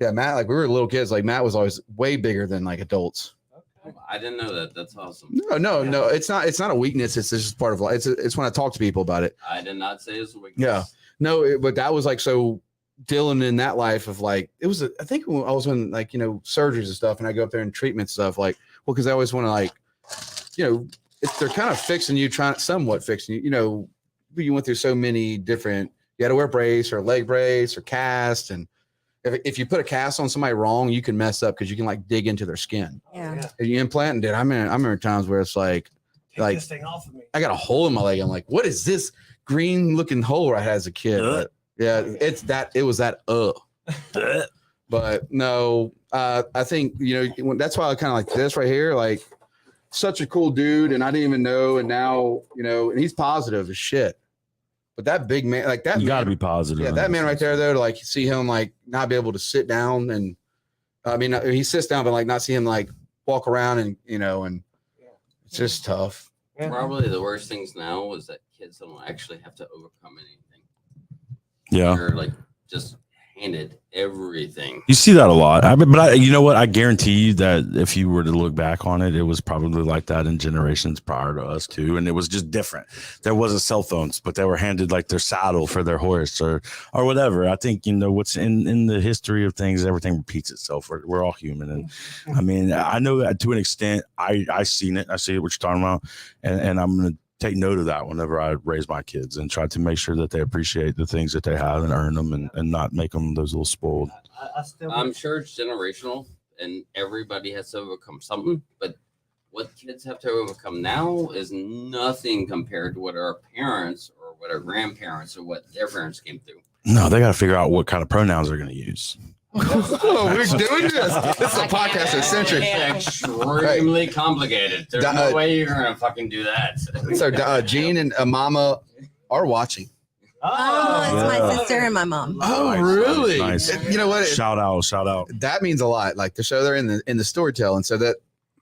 yeah, Matt, like we were little kids, like Matt was always way bigger than like adults. I didn't know that. That's awesome. No, it's not a weakness. It's just part of life. It's when I talk to people about it. I did not say it's a weakness. Yeah. No, but that was like, so Dylan in that life of like, it was, I think when I was in like, surgeries and stuff, and I go up there and treatment stuff, like, well, because I always want to like, they're kind of fixing you, somewhat fixing you, you went through so many different, you had to wear a brace or a leg brace or cast. And if you put a cast on somebody wrong, you can mess up because you can like dig into their skin. Yeah. And you implant and I remember times where it's like, Take this thing off of me. I got a hole in my leg. I'm like, what is this green looking hole I had as a kid? But yeah, it was that. But no, I think, that's why I kind of like this right here, like such a cool dude. And I didn't even know. And now, and he's positive as shit. But that big man, like that, You got to man, be positive. yeah, that man right there, though, to like see him like not be able to sit down, and I mean he sits down, but like not see him like walk around, and and it's just tough. Yeah. Probably the worst things now is that kids don't actually have to overcome anything. Yeah. They're like just handed everything. You see that a lot. You know what? I guarantee you that if you were to look back on it, it was probably like that in generations prior to us too. And it was just different. There wasn't cell phones, but they were handed like their saddle for their horse or whatever. I think, what's in the history of things, everything repeats itself. We're all human. And I mean, I know that to an extent, I seen it. I see what you're talking about. And I'm going to take note of that whenever I raise my kids and try to make sure that they appreciate the things that they have and earn them and not make them those little spoiled. I'm sure it's generational and everybody has to overcome something, but what kids have to overcome now is nothing compared to what our parents or what our grandparents or what their parents came through. No, they got to figure out what kind of pronouns they're going to use. Oh, we're doing this. This is a podcast eccentric. Extremely complicated. There's no way you're gonna fucking do that. So Gene and Mama are watching. Oh, it's my sister and my mom. Oh, Nice, really? nice. You know what? Shout out. That means a lot. Like the show they're in the storytelling. So that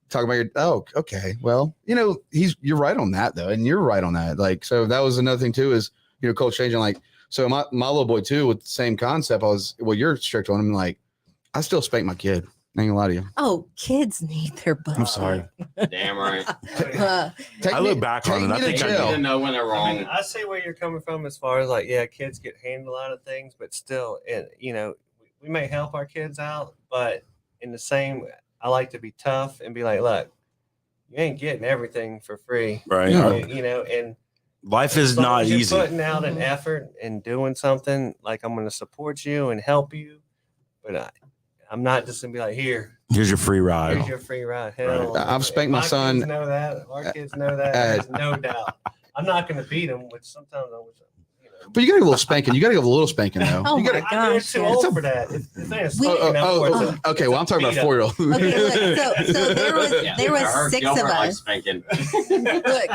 talking about okay. Well, you're right on that though, and you're right on that. Like, so that was another thing too is culture changing. Like, so my little boy too with the same concept. You're strict on him. Like, I still spank my kid. I ain't gonna lie to you. Oh, kids need their butt. I'm sorry. Damn right. Take I look back on it. I me to think I You jail. didn't know when they're I mean, wrong. I see where you're coming from as far as like, yeah, kids get handed a lot of things, but still, we may help our kids out, but in the same, I like to be tough and be like, look, you ain't getting everything for free, Right. Yeah. and Life as is long not as you're easy. putting out an effort and doing something, like I'm going to support you and help you, but I'm not just going to be like, Here's your free ride. here's your free ride. Hell, I've spanked my son Kids know that. Our kids know that. There's no doubt. I'm not going to beat them, which sometimes I wish. But you gotta give a little spanking. You gotta give a little spanking though. Oh you my gotta, I'm gosh, too yes. old for that. It's ain't a We- spanking now for it's a- okay. Well, I'm talking about beat up. 4-year-old. Okay, look, so there was I heard 6 Gilbert of likes us. spanking. Look,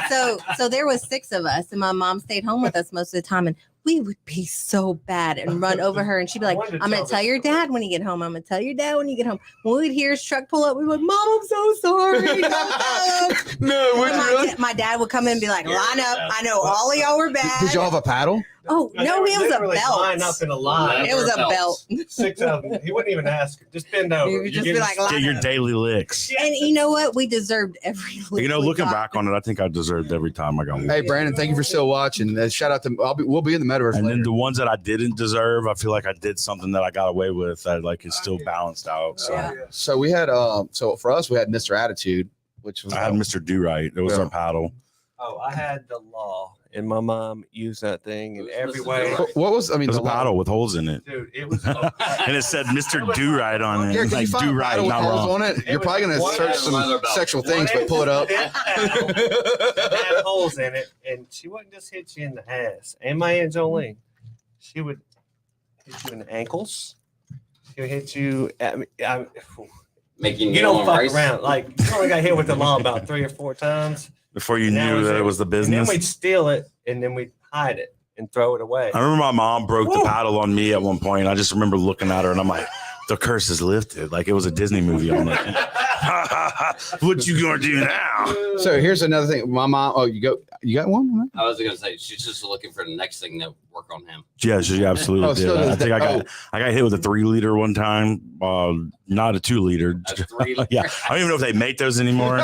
so there was 6 of us, and my mom stayed home with us most of the time, and we would be so bad and run over her, and she'd be like, I wanted to "I'm gonna tell tell this your story. dad when you get home. I'm gonna tell your dad when you get home." When we'd hear his truck pull up, we would, "Mom, I'm so sorry." Don't tell him." No, would And you really? my dad would come in and be like, "Line up. I know all of y'all were bad." Did y'all have a paddle? Oh They no, were it was a literally belt. Line up in a line. It was a belt. 6 of them. He wouldn't even ask. Just bend over. You would just be like, Get line your up. daily licks. And you know what? We deserved every. Looking back on it, I think I deserved every time I got one. Hey, Brandon, thank you for still watching. Shout out to we'll be in the metaverse And later. then the ones that I didn't deserve, I feel like I did something that I got away with that like is still balanced out. So Yeah. So we had so for us we had Mr. Attitude, which was I had Mr. Do Right. It was Yeah. our paddle. Oh, I had the law, and my mom used that thing in Who's every Mr. way. Do-Right? what was I It mean was the a paddle with holes in it. Dude, it was. And it said Mr. Do Right on Yeah, it. can you Like find do a right, paddle with not holes wrong. on it? You're was probably gonna one search out of some leather belt. sexual things, but pull it up. It had holes in it, and she wouldn't just hit you in the ass. And my Aunt Jolene, she would hit you in the ankles. She would hit you. Making You don't fuck rice. around. Like you only got hit with the law about 3 or 4 times. Before you And knew that it was the And then business. we'd steal it and then we'd hide it and throw it away. I remember my mom broke the Woo. paddle on me at one point. I just remember looking at her and I'm like, the curse is lifted. Like it was a Disney movie. I'm like, what you gonna do now? So here's another thing. My mom. Oh, you got one? I was gonna say she's just looking for the next thing to work on him. Yeah, she absolutely Oh, did. still I does think that. I got hit with a 3-liter one time. Not a 2-liter. That's 3 Yeah, I don't even know if they make those anymore.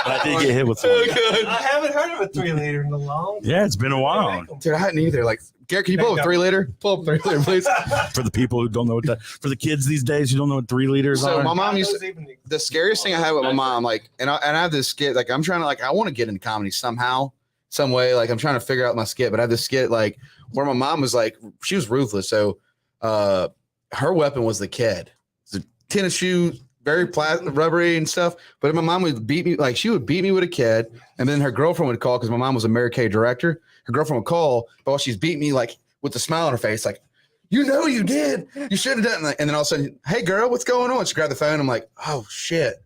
But I did get hit with one. I haven't heard of a 3-liter in a long time. Yeah, it's been a while. Dude, I hadn't either. Like, Garrett, can you pull up a 3-liter? Pull up 3-liter, please. For the people who don't know what that, for the kids these days who don't know what 3 liters So are. my mom used to, the scariest thing I had with my mom, like, and I have this skit, like, I'm trying to, like, I want to get into comedy somehow, some way. Like, I'm trying to figure out my skit, but I have this skit, like, where my mom was like, she was ruthless. So, her weapon was the kid. It's a tennis shoe, very rubbery and stuff. But my mom would beat me, like, she would beat me with a kid, and then her girlfriend would call because my mom was a Mary Kay director. Her girlfriend would call, but while she's beating me, like, with a smile on her face, like, you know you did. You should have done it. And then all of a sudden, hey, girl, what's going on? She grabbed the phone. I'm like, oh, shit.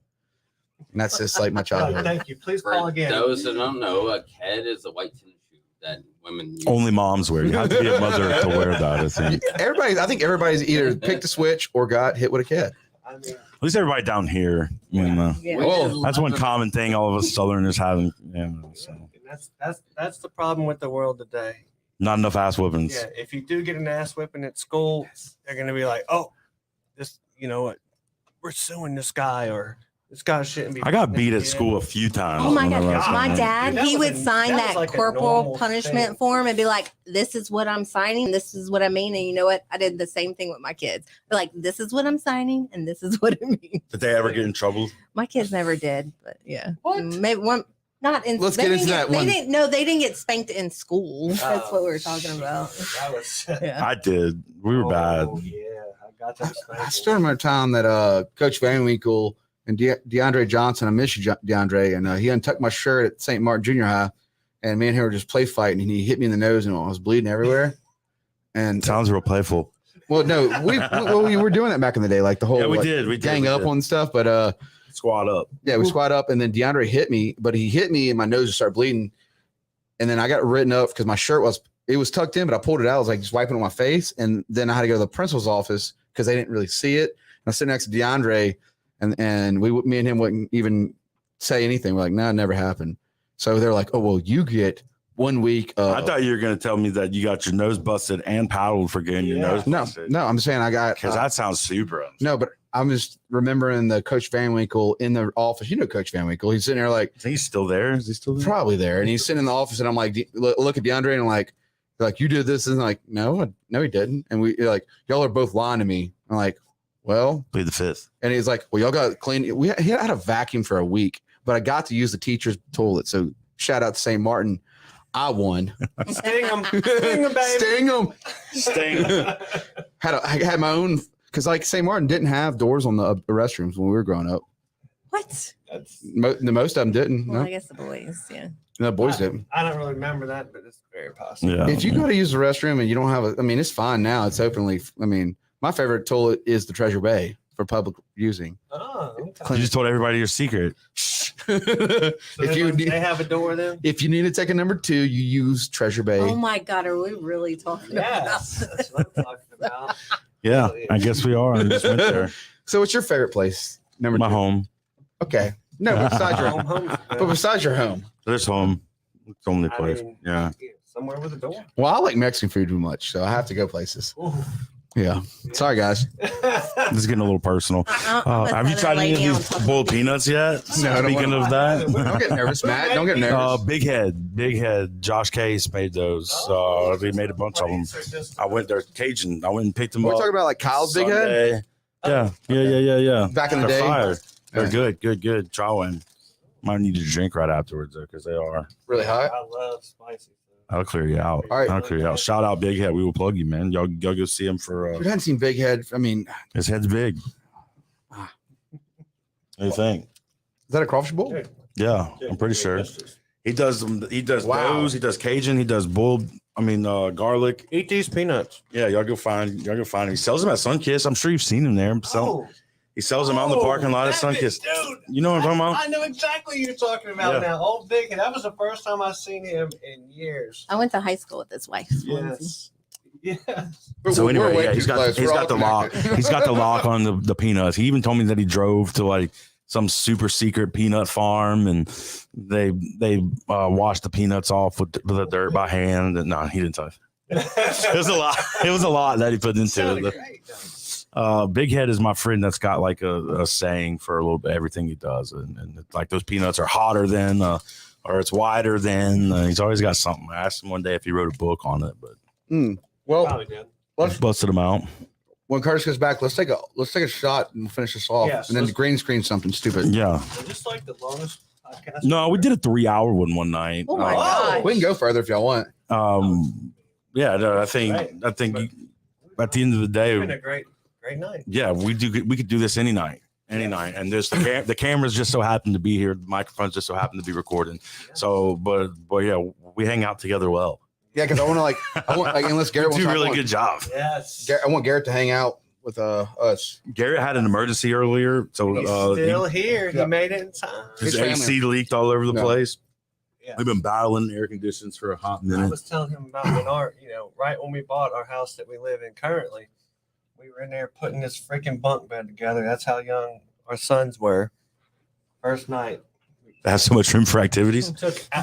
And that's just like my childhood. Thank you. Please For call again. those that don't know, a ked is a white tennis shoe that women use. Only moms wear. You have to be a mother to wear that, I think. I think everybody's either picked a switch or got hit with a kid. I mean, At least everybody down here. You know, Yeah. Oh, that's one common thing all of us Southerners having. Yeah, so. that's the problem with the world today. Not enough ass whoopings. Yeah, if you do get an ass whipping at school, they're gonna be like, "Oh, this, you know what? We're suing this guy, or this guy shouldn't be." I got beat at school a few times. Oh my when I God. was My young. dad, Dude, that he was would a- sign that was that like a corporal normal punishment thing. form and be like, this is what I'm signing. This is what I mean. And you know what? I did the same thing with my kids. Be like, this is what I'm signing. And this is what it means. Did they ever get in trouble? My kids never did, but yeah. What? Maybe one, not in Let's they get didn't into that they one. Didn't, no, they didn't get spanked in school. That's Oh, what we were talking about. That was. Yeah. I did. We were bad. Oh, yeah, I got that. I still remember a time that Coach Van Winkle and DeAndre Johnson, I miss you, DeAndre, and he untucked my shirt at St. Martin Junior High, and me and him were just play fighting, and he hit me in the nose, and I was bleeding everywhere. And Sounds real playful. well, no, we were doing that back in the day, like the whole Yeah, we like, did. We did. gang we up did. on stuff. But Squat up. yeah, we squat up, and then DeAndre hit me, but he hit me, and my nose just started bleeding, and then I got written up because my shirt was tucked in, but I pulled it out. I was like just wiping on my face, and then I had to go to the principal's office because they didn't really see it. And I was sitting next to DeAndre, and me and him wouldn't even say anything. We're like, no, it never happened. So they're like, oh well, you get 1 week. I thought you were going to tell me that you got your nose busted and paddled for getting your Yeah. nose no, busted. no. I'm saying I got Because that sounds super. no, but I'm just remembering the Coach Van Winkle in the office. You know, Coach Van Winkle. He's sitting there like Is he still there? Is he still there? probably there, and he's sitting in the office, and I'm like, look at DeAndre, and I'm like, you did this, and I'm like, no, he didn't, and we like, y'all are both lying to me. I'm like, well, Plead the fifth. and he's like, well, y'all got to clean. He had a vacuum for a week, but I got to use the teacher's toilet. So shout out to St. Martin. I won. Sting him, baby. Sting 'em. Sting. I had my own because like St. Martin didn't have doors on the restrooms when we were growing up. What? That's, Most of them didn't. Well, I No, guess the boys, yeah. the boys didn't. I don't really remember that, but it's very possible. Yeah. If you go to use the restroom and you don't have a, I mean, it's fine now. It's openly. I mean, my favorite toilet is the Treasure Bay for public using. Oh, okay. You just told everybody your secret. So if you need, they have a door then? if you need to take a number 2, you use Treasure Bay. Oh my God, are we really talking Yes, about that's what I'm talking about. Yeah, I guess we are. I just went there. So, what's your favorite place? Number My 2. home. Okay. No, but besides your Home, but besides your home. This home. It's the only I place. mean, Yeah. somewhere with a door. Well, I like Mexican food too much, so I have to go places. Ooh. Yeah. Sorry, guys. This is getting a little personal. I'm a Have you Southern tried any lady of on these top of boiled it. peanuts yet? No, I don't Speaking wanna- of that. Don't get nervous, Matt. Don't get nervous. Big head. Josh Case made those. He made a bunch of them. I went there, Cajun. I went and picked them We're up. talking about like Kyle's Big Head Sunday. Yeah. back in the They're day. fire. They're Yeah. good. Try one. Might need a drink right afterwards though, because they are. Really hot. I love spicy food. I'll clear you out. All right. I'll clear you out. Shout out Big Head. We will plug you, man. Y'all go see him for. Dude, I hadn't seen Big Head. I mean, His head's big. What do you think? is that a crawfish bowl? Dude, Yeah, I'm pretty sure. He does them. He does Wow. those. He does Cajun. He does boiled. Garlic. Eat these peanuts. Yeah, y'all go find him. He sells them at Sunkiss. I'm sure you've seen him there. Oh, He sells them out in the parking lot at Sunkist. Dude, You know what I'm talking about? I know exactly what you're talking about Yeah. now. Old Vic, and that was the first time I've seen him in years. I went to high school with his wife. Swansea. Yes. So We're anyway, way yeah, too he's got close. We're all the lock. connected. He's got the lock on the peanuts. He even told me that he drove to like some super secret peanut farm and they washed the peanuts off with the dirt by hand. And no, he didn't tell me. It was a lot. It was a lot that he put into Sounded it. great, though. Big Head is my friend that's got like a saying for a little bit everything he does, and it's like those peanuts are hotter than, or it's wider than. He's always got something. I asked him one day if he wrote a book on it, but Well, Probably did. let's, busted him out. when Curtis gets back, let's take a shot and we'll finish this off, Yes, and then let's- green screen something stupid. Yeah. Is this like the longest podcast? No, we did a 3-hour one night. Oh my Oh. god. We can go further if y'all want. Yeah, no, I think Right. at the end of the day, It's been a great night. yeah, we could do this any night. And there's the cameras just so happen to be here. The microphones just so happen to be recording. So, but yeah, we hang out together well. Yeah, because I want to unless Garrett We wants do to a really good job. Yes. I want Garrett to hang out with us. Garrett had an emergency earlier, so He's still here. He yeah. made it in time. his His family. AC leaked all over the Yeah. place. Yeah. We've been battling air conditions for a hot I minute. was telling him about when right when we bought our house that we live in currently, we were in there putting this freaking bunk bed together. That's how young our sons were. First night. It has so much room for activities.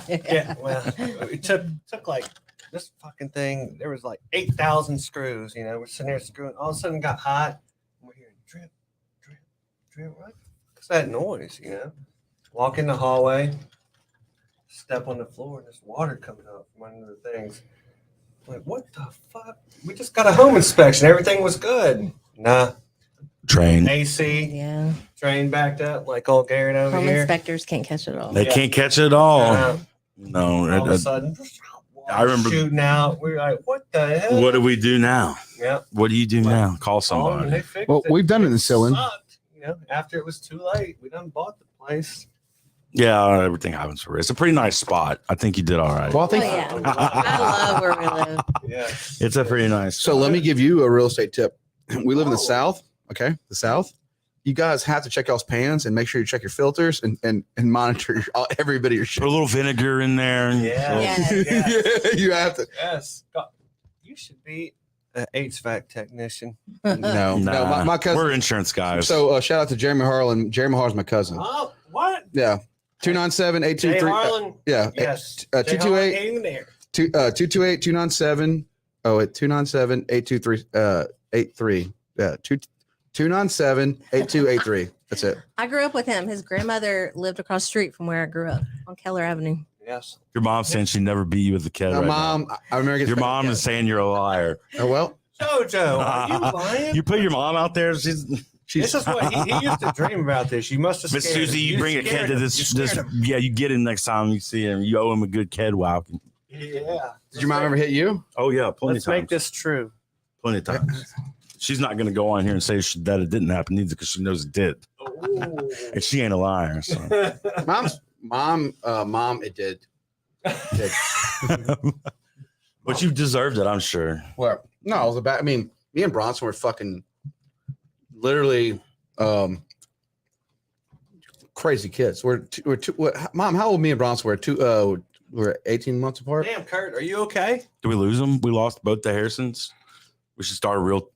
It took like this fucking thing. There was like 8,000 screws. We're sitting there screwing. All of a sudden, it got hot. And we're hearing drip, drip, drip. What's that noise? Walk in the hallway, step on the floor, and there's water coming up from under the things. Like, what the fuck? We just got a home inspection. Everything was good. Nah, Train. AC Yeah. drain backed up like old Garrett over Home here. inspectors can't catch it all. They Yeah. can't catch it all. Uh, No. all of a sudden, I remember- shooting out. We're like, what the hell? What do we do now? Yeah. What do you do now? Call Call 'em and somebody. they fixed Well, it. we've done it in the ceiling. Sucked, after it was too late, we done bought the place. Yeah, everything happens for it. It's a pretty nice spot. I think you did all right. Well, I Oh, think yeah. I love where we live. Yeah. It's a pretty nice. so. Let me give you a real estate tip. We live in the South. Okay, the South. You guys have to check y'all's pans and make sure you check your filters and monitor every bit of your shit. Put a little vinegar in there. And Yeah. Yeah. You have to. Yes. God, you should be an HVAC technician. No, Nah, my cousin. we're insurance guys. So shout out to Jeremy Harlan. Jeremy Harlan's my cousin. Oh, what? Yeah, 297-823. Jay Harlan? Yeah, Yes. Jay 228. 228. In there. 228-297. Oh, at 297-823. 83. Yeah, 297-8283. That's it. I grew up with him. His grandmother lived across the street from where I grew up on Keller Avenue. Yes. Your mom saying she never beat you with the kid. Now, right Mom, I remember. now. Your mom is saying you're a liar. Oh well, Jojo, are you lying? You put your mom out there. She's This is what he used to dream about. This you must have. Miss scared Susie. him. You bring a scared kid to him. this. You This scared him. yeah. You get him next time you see him. You owe him a good kid whacking. Yeah. did your mom ever hit you? Oh yeah, plenty Let's of times. make this true. Plenty of times. She's not going to go on here and say that it didn't happen either because she knows it did, Ooh. and she ain't a liar. So. Mom, it did. But you deserved it, I'm sure. Well, no, it was about. I mean, me and Bronson were fucking, literally, crazy kids. Mom, how old me and Bronson were? We're 18 months apart. Damn, Kurt, are you okay? Did we lose them? We lost both the Harrisons. We should start a realtor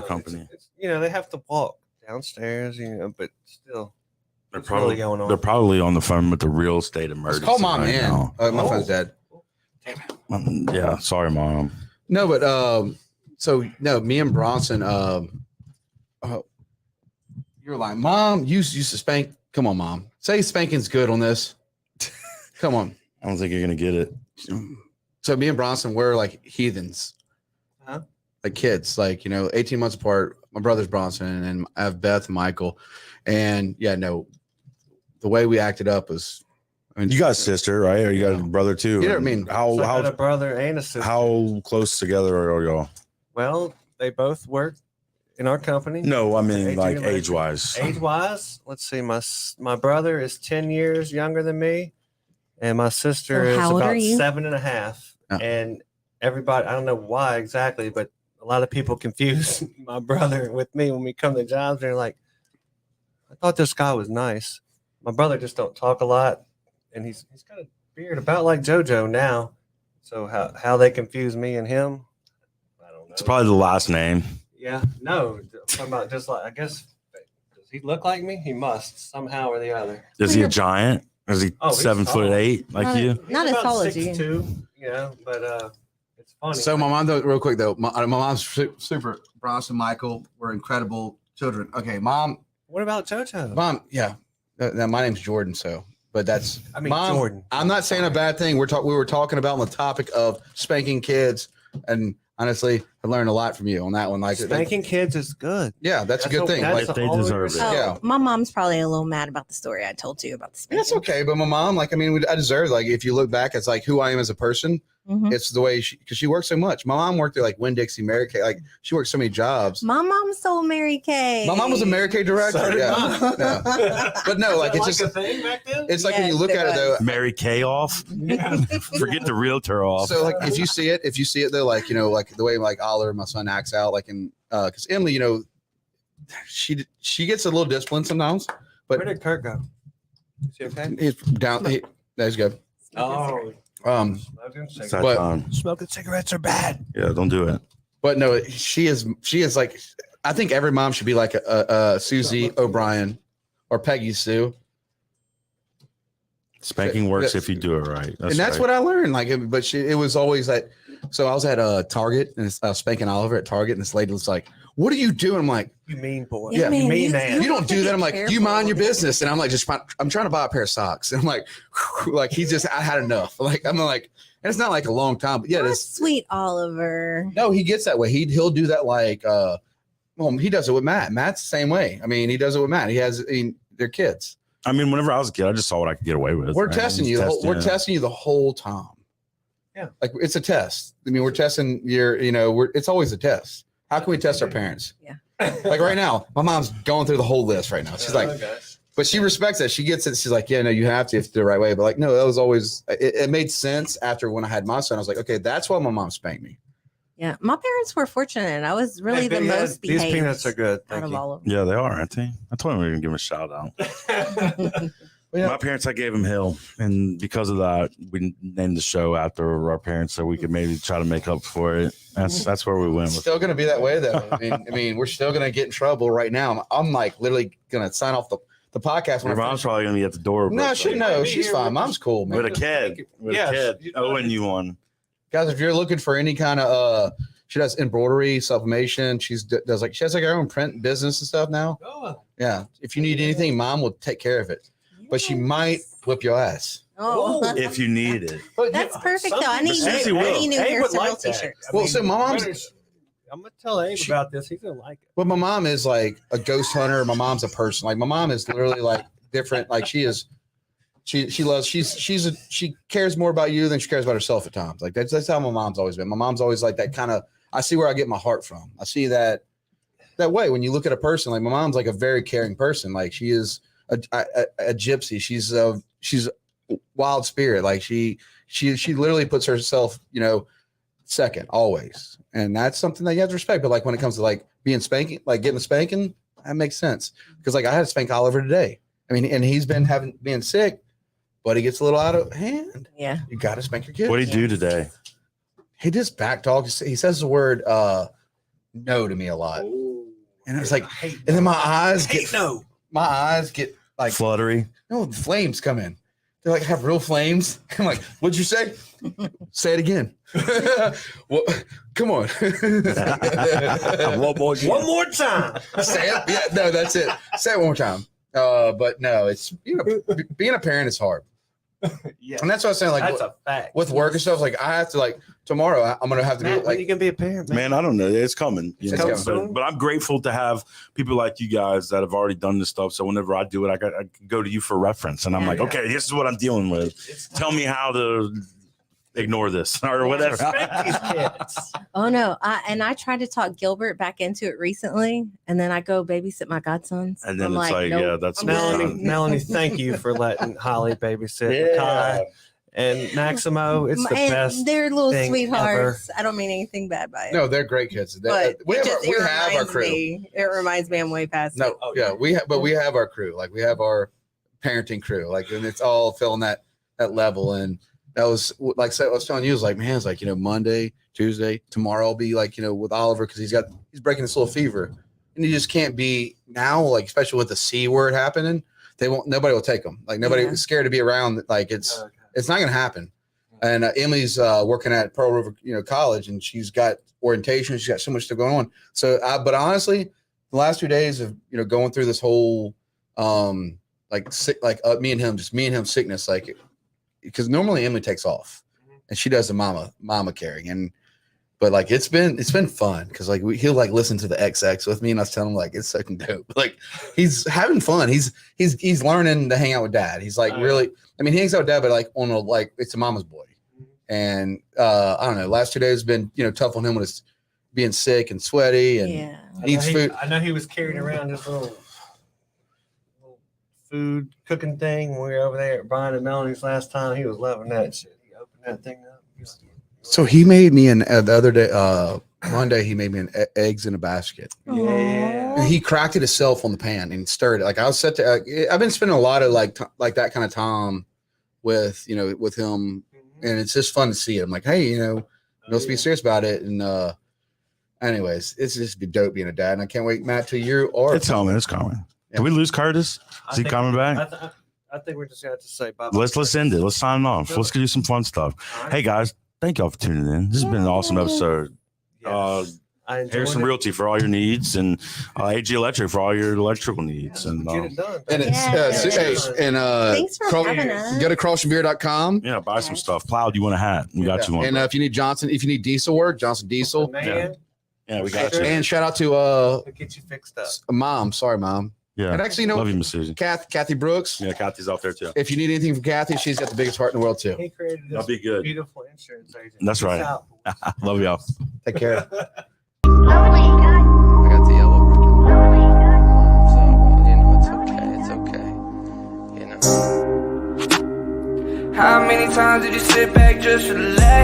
company. It's, they have to walk downstairs, but still, They're what's really probably going on? They're probably on the phone with the real estate Let's emergency. call Mom right in. now. My Oh. phone's dead. Yeah, sorry, Mom. No, but me and Bronson. You're lying, Mom. You used to spank. Come on, Mom. Say spanking's good on this. Come on. I don't think you're gonna get it. So me and Bronson were like heathens, Huh? like kids, 18 months apart. My brother's Bronson, and I have Beth and Michael, and the way we acted up was. I mean, You got a sister, right? Or you got a brother too? You know what I mean? How So I got a how brother and a sister. how close together are y'all? Well, they both work in our company. No, I mean Age like related? age wise. Age wise, let's see. My brother is 10 years younger than me, and my sister So is how old are about you? 7.5. Yeah. And everybody, I don't know why exactly, but a lot of people confuse my brother with me when we come to jobs. They're like, I thought this guy was nice. My brother just don't talk a lot, and he's got a beard about like JoJo now. So how they confuse me and him, I don't know. It's probably the last name. Yeah, no, I'm talking about just like, I guess, does he look like me? He must somehow or the other. Is he a giant? Is he Oh, he's 7'8" like Not- you? Not He's about astrology. 6'2", but it's funny. So my mom, though, real quick though, my mom's super. Bronson, Michael were incredible children. Okay, mom, What about JoJo? yeah. My name's Jordan. So, but that's I mean, Mom, Jordan. I'm not saying a bad thing. We were talking about on the topic of spanking kids, and honestly, I learned a lot from you on that one. Like Spanking kids is good. yeah, that's a good thing. Like, They deserve it. Oh, Yeah. my mom's probably a little mad about the story I told you about the spanking. that's okay. But my mom, like, I mean, I deserve. Like, if you look back, it's like who I am as a person. Mhm. It's the way because she worked so much. My mom worked at like Winn-Dixie, Mary Kay. Like, she worked so many jobs. My mom sold Mary Kay. My mom was a Mary Kay director. So did Yeah. mine. Yeah. But no, like, it's just a thing back then. it's like when Yes, you look it at it though. Mary Kay off. Forget the realtor off. So like if you see it though, like, you know, like the way like Oliver, my son, acts out, like in because Emily, you know, she gets a little disciplined sometimes, but Where did Kurt go? Is he okay? he's down. That's good. Oh, It's that But- time. smoking cigarettes are bad. Yeah, don't do it. But no, she is like, I think every mom should be like a Susie O'Brien or Peggy Sue. Spanking works if you do it right. And that's what I learned. Like, but it was always like, so I was at Target and I was spanking Oliver at Target, and this lady was like, "What are you doing?" I'm like, You mean boy. Yeah, you man, mean you- man. "You don't do that." I'm like, "You Careful. mind your business." And I'm like, I'm trying to buy a pair of socks. And I'm like, like I had enough. Like, I'm like, and it's not like a long time, but yeah, Oh, this. sweet Oliver. No, he gets that way. He'll do that like, well, he does it with Matt. Matt's the same way. I mean, he does it with Matt. They're kids. I mean, whenever I was a kid, I just saw what I could get away with. We're right? testing Just you. testing We're it. testing you the whole time. Yeah. Like it's a test. I mean, we're testing it's always a test. How can we test our parents? Yeah. Like right now, my mom's going through the whole list right now. She's like, but she respects that. She gets it. She's like, yeah, no, you have to do it the right way. But like, no, that was always, it made sense after when I had my son. I was like, okay, that's why my mom spanked me. Yeah, my parents were fortunate. I was really the most These behaved peanuts are good. out Thank of you. all of them. Yeah, they are, aren't they? I told him we were gonna give him a shout out. Yeah. My parents, I gave him Hill, and because of that, we named the show after our parents, so we could maybe try to make up for it. That's where we went It's with. still going to be that way though. I mean, we're still going to get in trouble right now. I'm like literally going to sign off the podcast. Your When I mom's finish. probably gonna be at the door. No, but- she might no, be she's here fine. with Mom's cool, man. with a kid, Yes, kid, owing you one. Guys, if you're looking for any kind of she does embroidery, sublimation. She has like her own print business and stuff now. Oh, Yeah. If you need anything, mom will take care of it. But she might whip your ass. Oh, If you need it, but that's yeah, perfect some though. I people- need Susie new, I will. need new Abe hair would several like that. t-shirts. I Well, mean, so my mom's- I'm gonna tell Abe She- about this. He's gonna like it. But my mom is like a ghost hunter. My mom's a person. Like my mom is literally like different. Like she is. She cares more about you than she cares about herself at times. Like that's how my mom's always been. My mom's always like that kind of. I see where I get my heart from. I see that way when you look at a person. Like my mom's like a very caring person. Like she is a gypsy. She's a wild spirit. Like she literally puts herself, second always. And that's something that you have to respect. But like when it comes to like being spanking, like getting a spanking, that makes sense. Because like I had to spank Oliver today. I mean, and he's been being sick, but he gets a little out of hand. Yeah. You got to spank your kid. what do you do today? He just back talks. He says the word no to me a lot. And it's like, and then my eyes get like Fluttery. no, the flames come in. They like have real flames. I'm like, what'd you say? Say it again. Well, come on. One more time. Say it. Yeah, no, that's it. Say it one more time. But no, it's being a parent is hard. Yeah, And that's what I was saying. Like that's a fact. with work and stuff, like I have to like tomorrow I'm gonna have to Man, be when you like can be a parent, man. Man, I don't know. It's coming. It's know, coming but- soon. But I'm grateful to have people like you guys that have already done this stuff. So whenever I do it, I can go to you for reference. And I'm like, Yeah. okay, this is what I'm dealing with. It's Tell me how to ignore this or whatever. Spank these kids. Oh no. I tried to talk Gilbert back into it recently, and then I go babysit my godsons. And then I'm it's like, nope, yeah, that's I'm not- good. Melanie, thank you for letting Holly babysit Yeah. Kai. And Maximo, it's the And best. they're little thing sweethearts. I don't mean anything bad by it. No, they're great kids. but We have it our reminds crew. me. It reminds me I'm way past. No, it. yeah, we have our crew. Like we have our parenting crew. Like, and it's all filling that level. And that was like I was telling you, it was like, man, it's like, Monday, Tuesday, tomorrow I'll be like, with Oliver because he's breaking this little fever, and he just can't be now. Like especially with the C word happening, nobody will take him. Like nobody is scared to be around. Like it's not gonna happen. And Emily's working at Pearl River, College, and she's got orientation. She's got so much stuff going on. So, but honestly, the last 2 days of going through this whole me and him sickness, like because normally Emily takes off and she does the mama carrying, but like it's been fun because like he'll like listen to the XX with me, and I was telling him like it's fucking dope. Like he's having fun. He's learning to hang out with dad. He's like really. I mean, he hangs out with dad, but like it's a mama's boy. And I don't know. Last 2 days have been tough on him with his being sick and sweaty and needs food. I know he was carrying around this little food cooking thing when we were over there at Brian and Melanie's last time. He was loving that shit. He opened that thing up. So he made me the other day. One day he made me eggs in a basket. Yeah. And he cracked it himself on the pan and stirred it. Like I was set to. I've been spending a lot of like that kind of time with with him. And it's just fun to see it. I'm like, hey, let's be serious about it. And anyways, it's just be dope being a dad. And I can't wait, Matt, till you are. It's coming. It's coming. Did we lose Curtis? Is he coming back? I think we're just going to have to say bye. Let's end it. Let's sign off. Let's do some fun stuff. Right. Hey, guys. Thank y'all for tuning in. This has been an awesome episode. Yes. I enjoyed Harrison it. Realty for all your needs, and AG Electric for all your electrical needs. And Get it done. And it's Thanks for having us. Go to crossyourbeer.com. yeah, buy some stuff. Plowed, you want a hat? We got you one. And if you need diesel work, Johnson Diesel. Man, Yeah, we got you. And shout out to we'll get you fixed up. Mom. Sorry, Mom. Yeah, And actually, love you, Miss Susan. Kathy Brooks. Yeah, Kathy's out there too. If you need anything from Kathy, she's got the biggest heart in the world too. He created That'll this be good. beautiful insurance agent. That's Peace right. out. Love y'all. Take care. I got the yellow ribbon. So, it's okay. It's okay. How many times did you sit back just relax?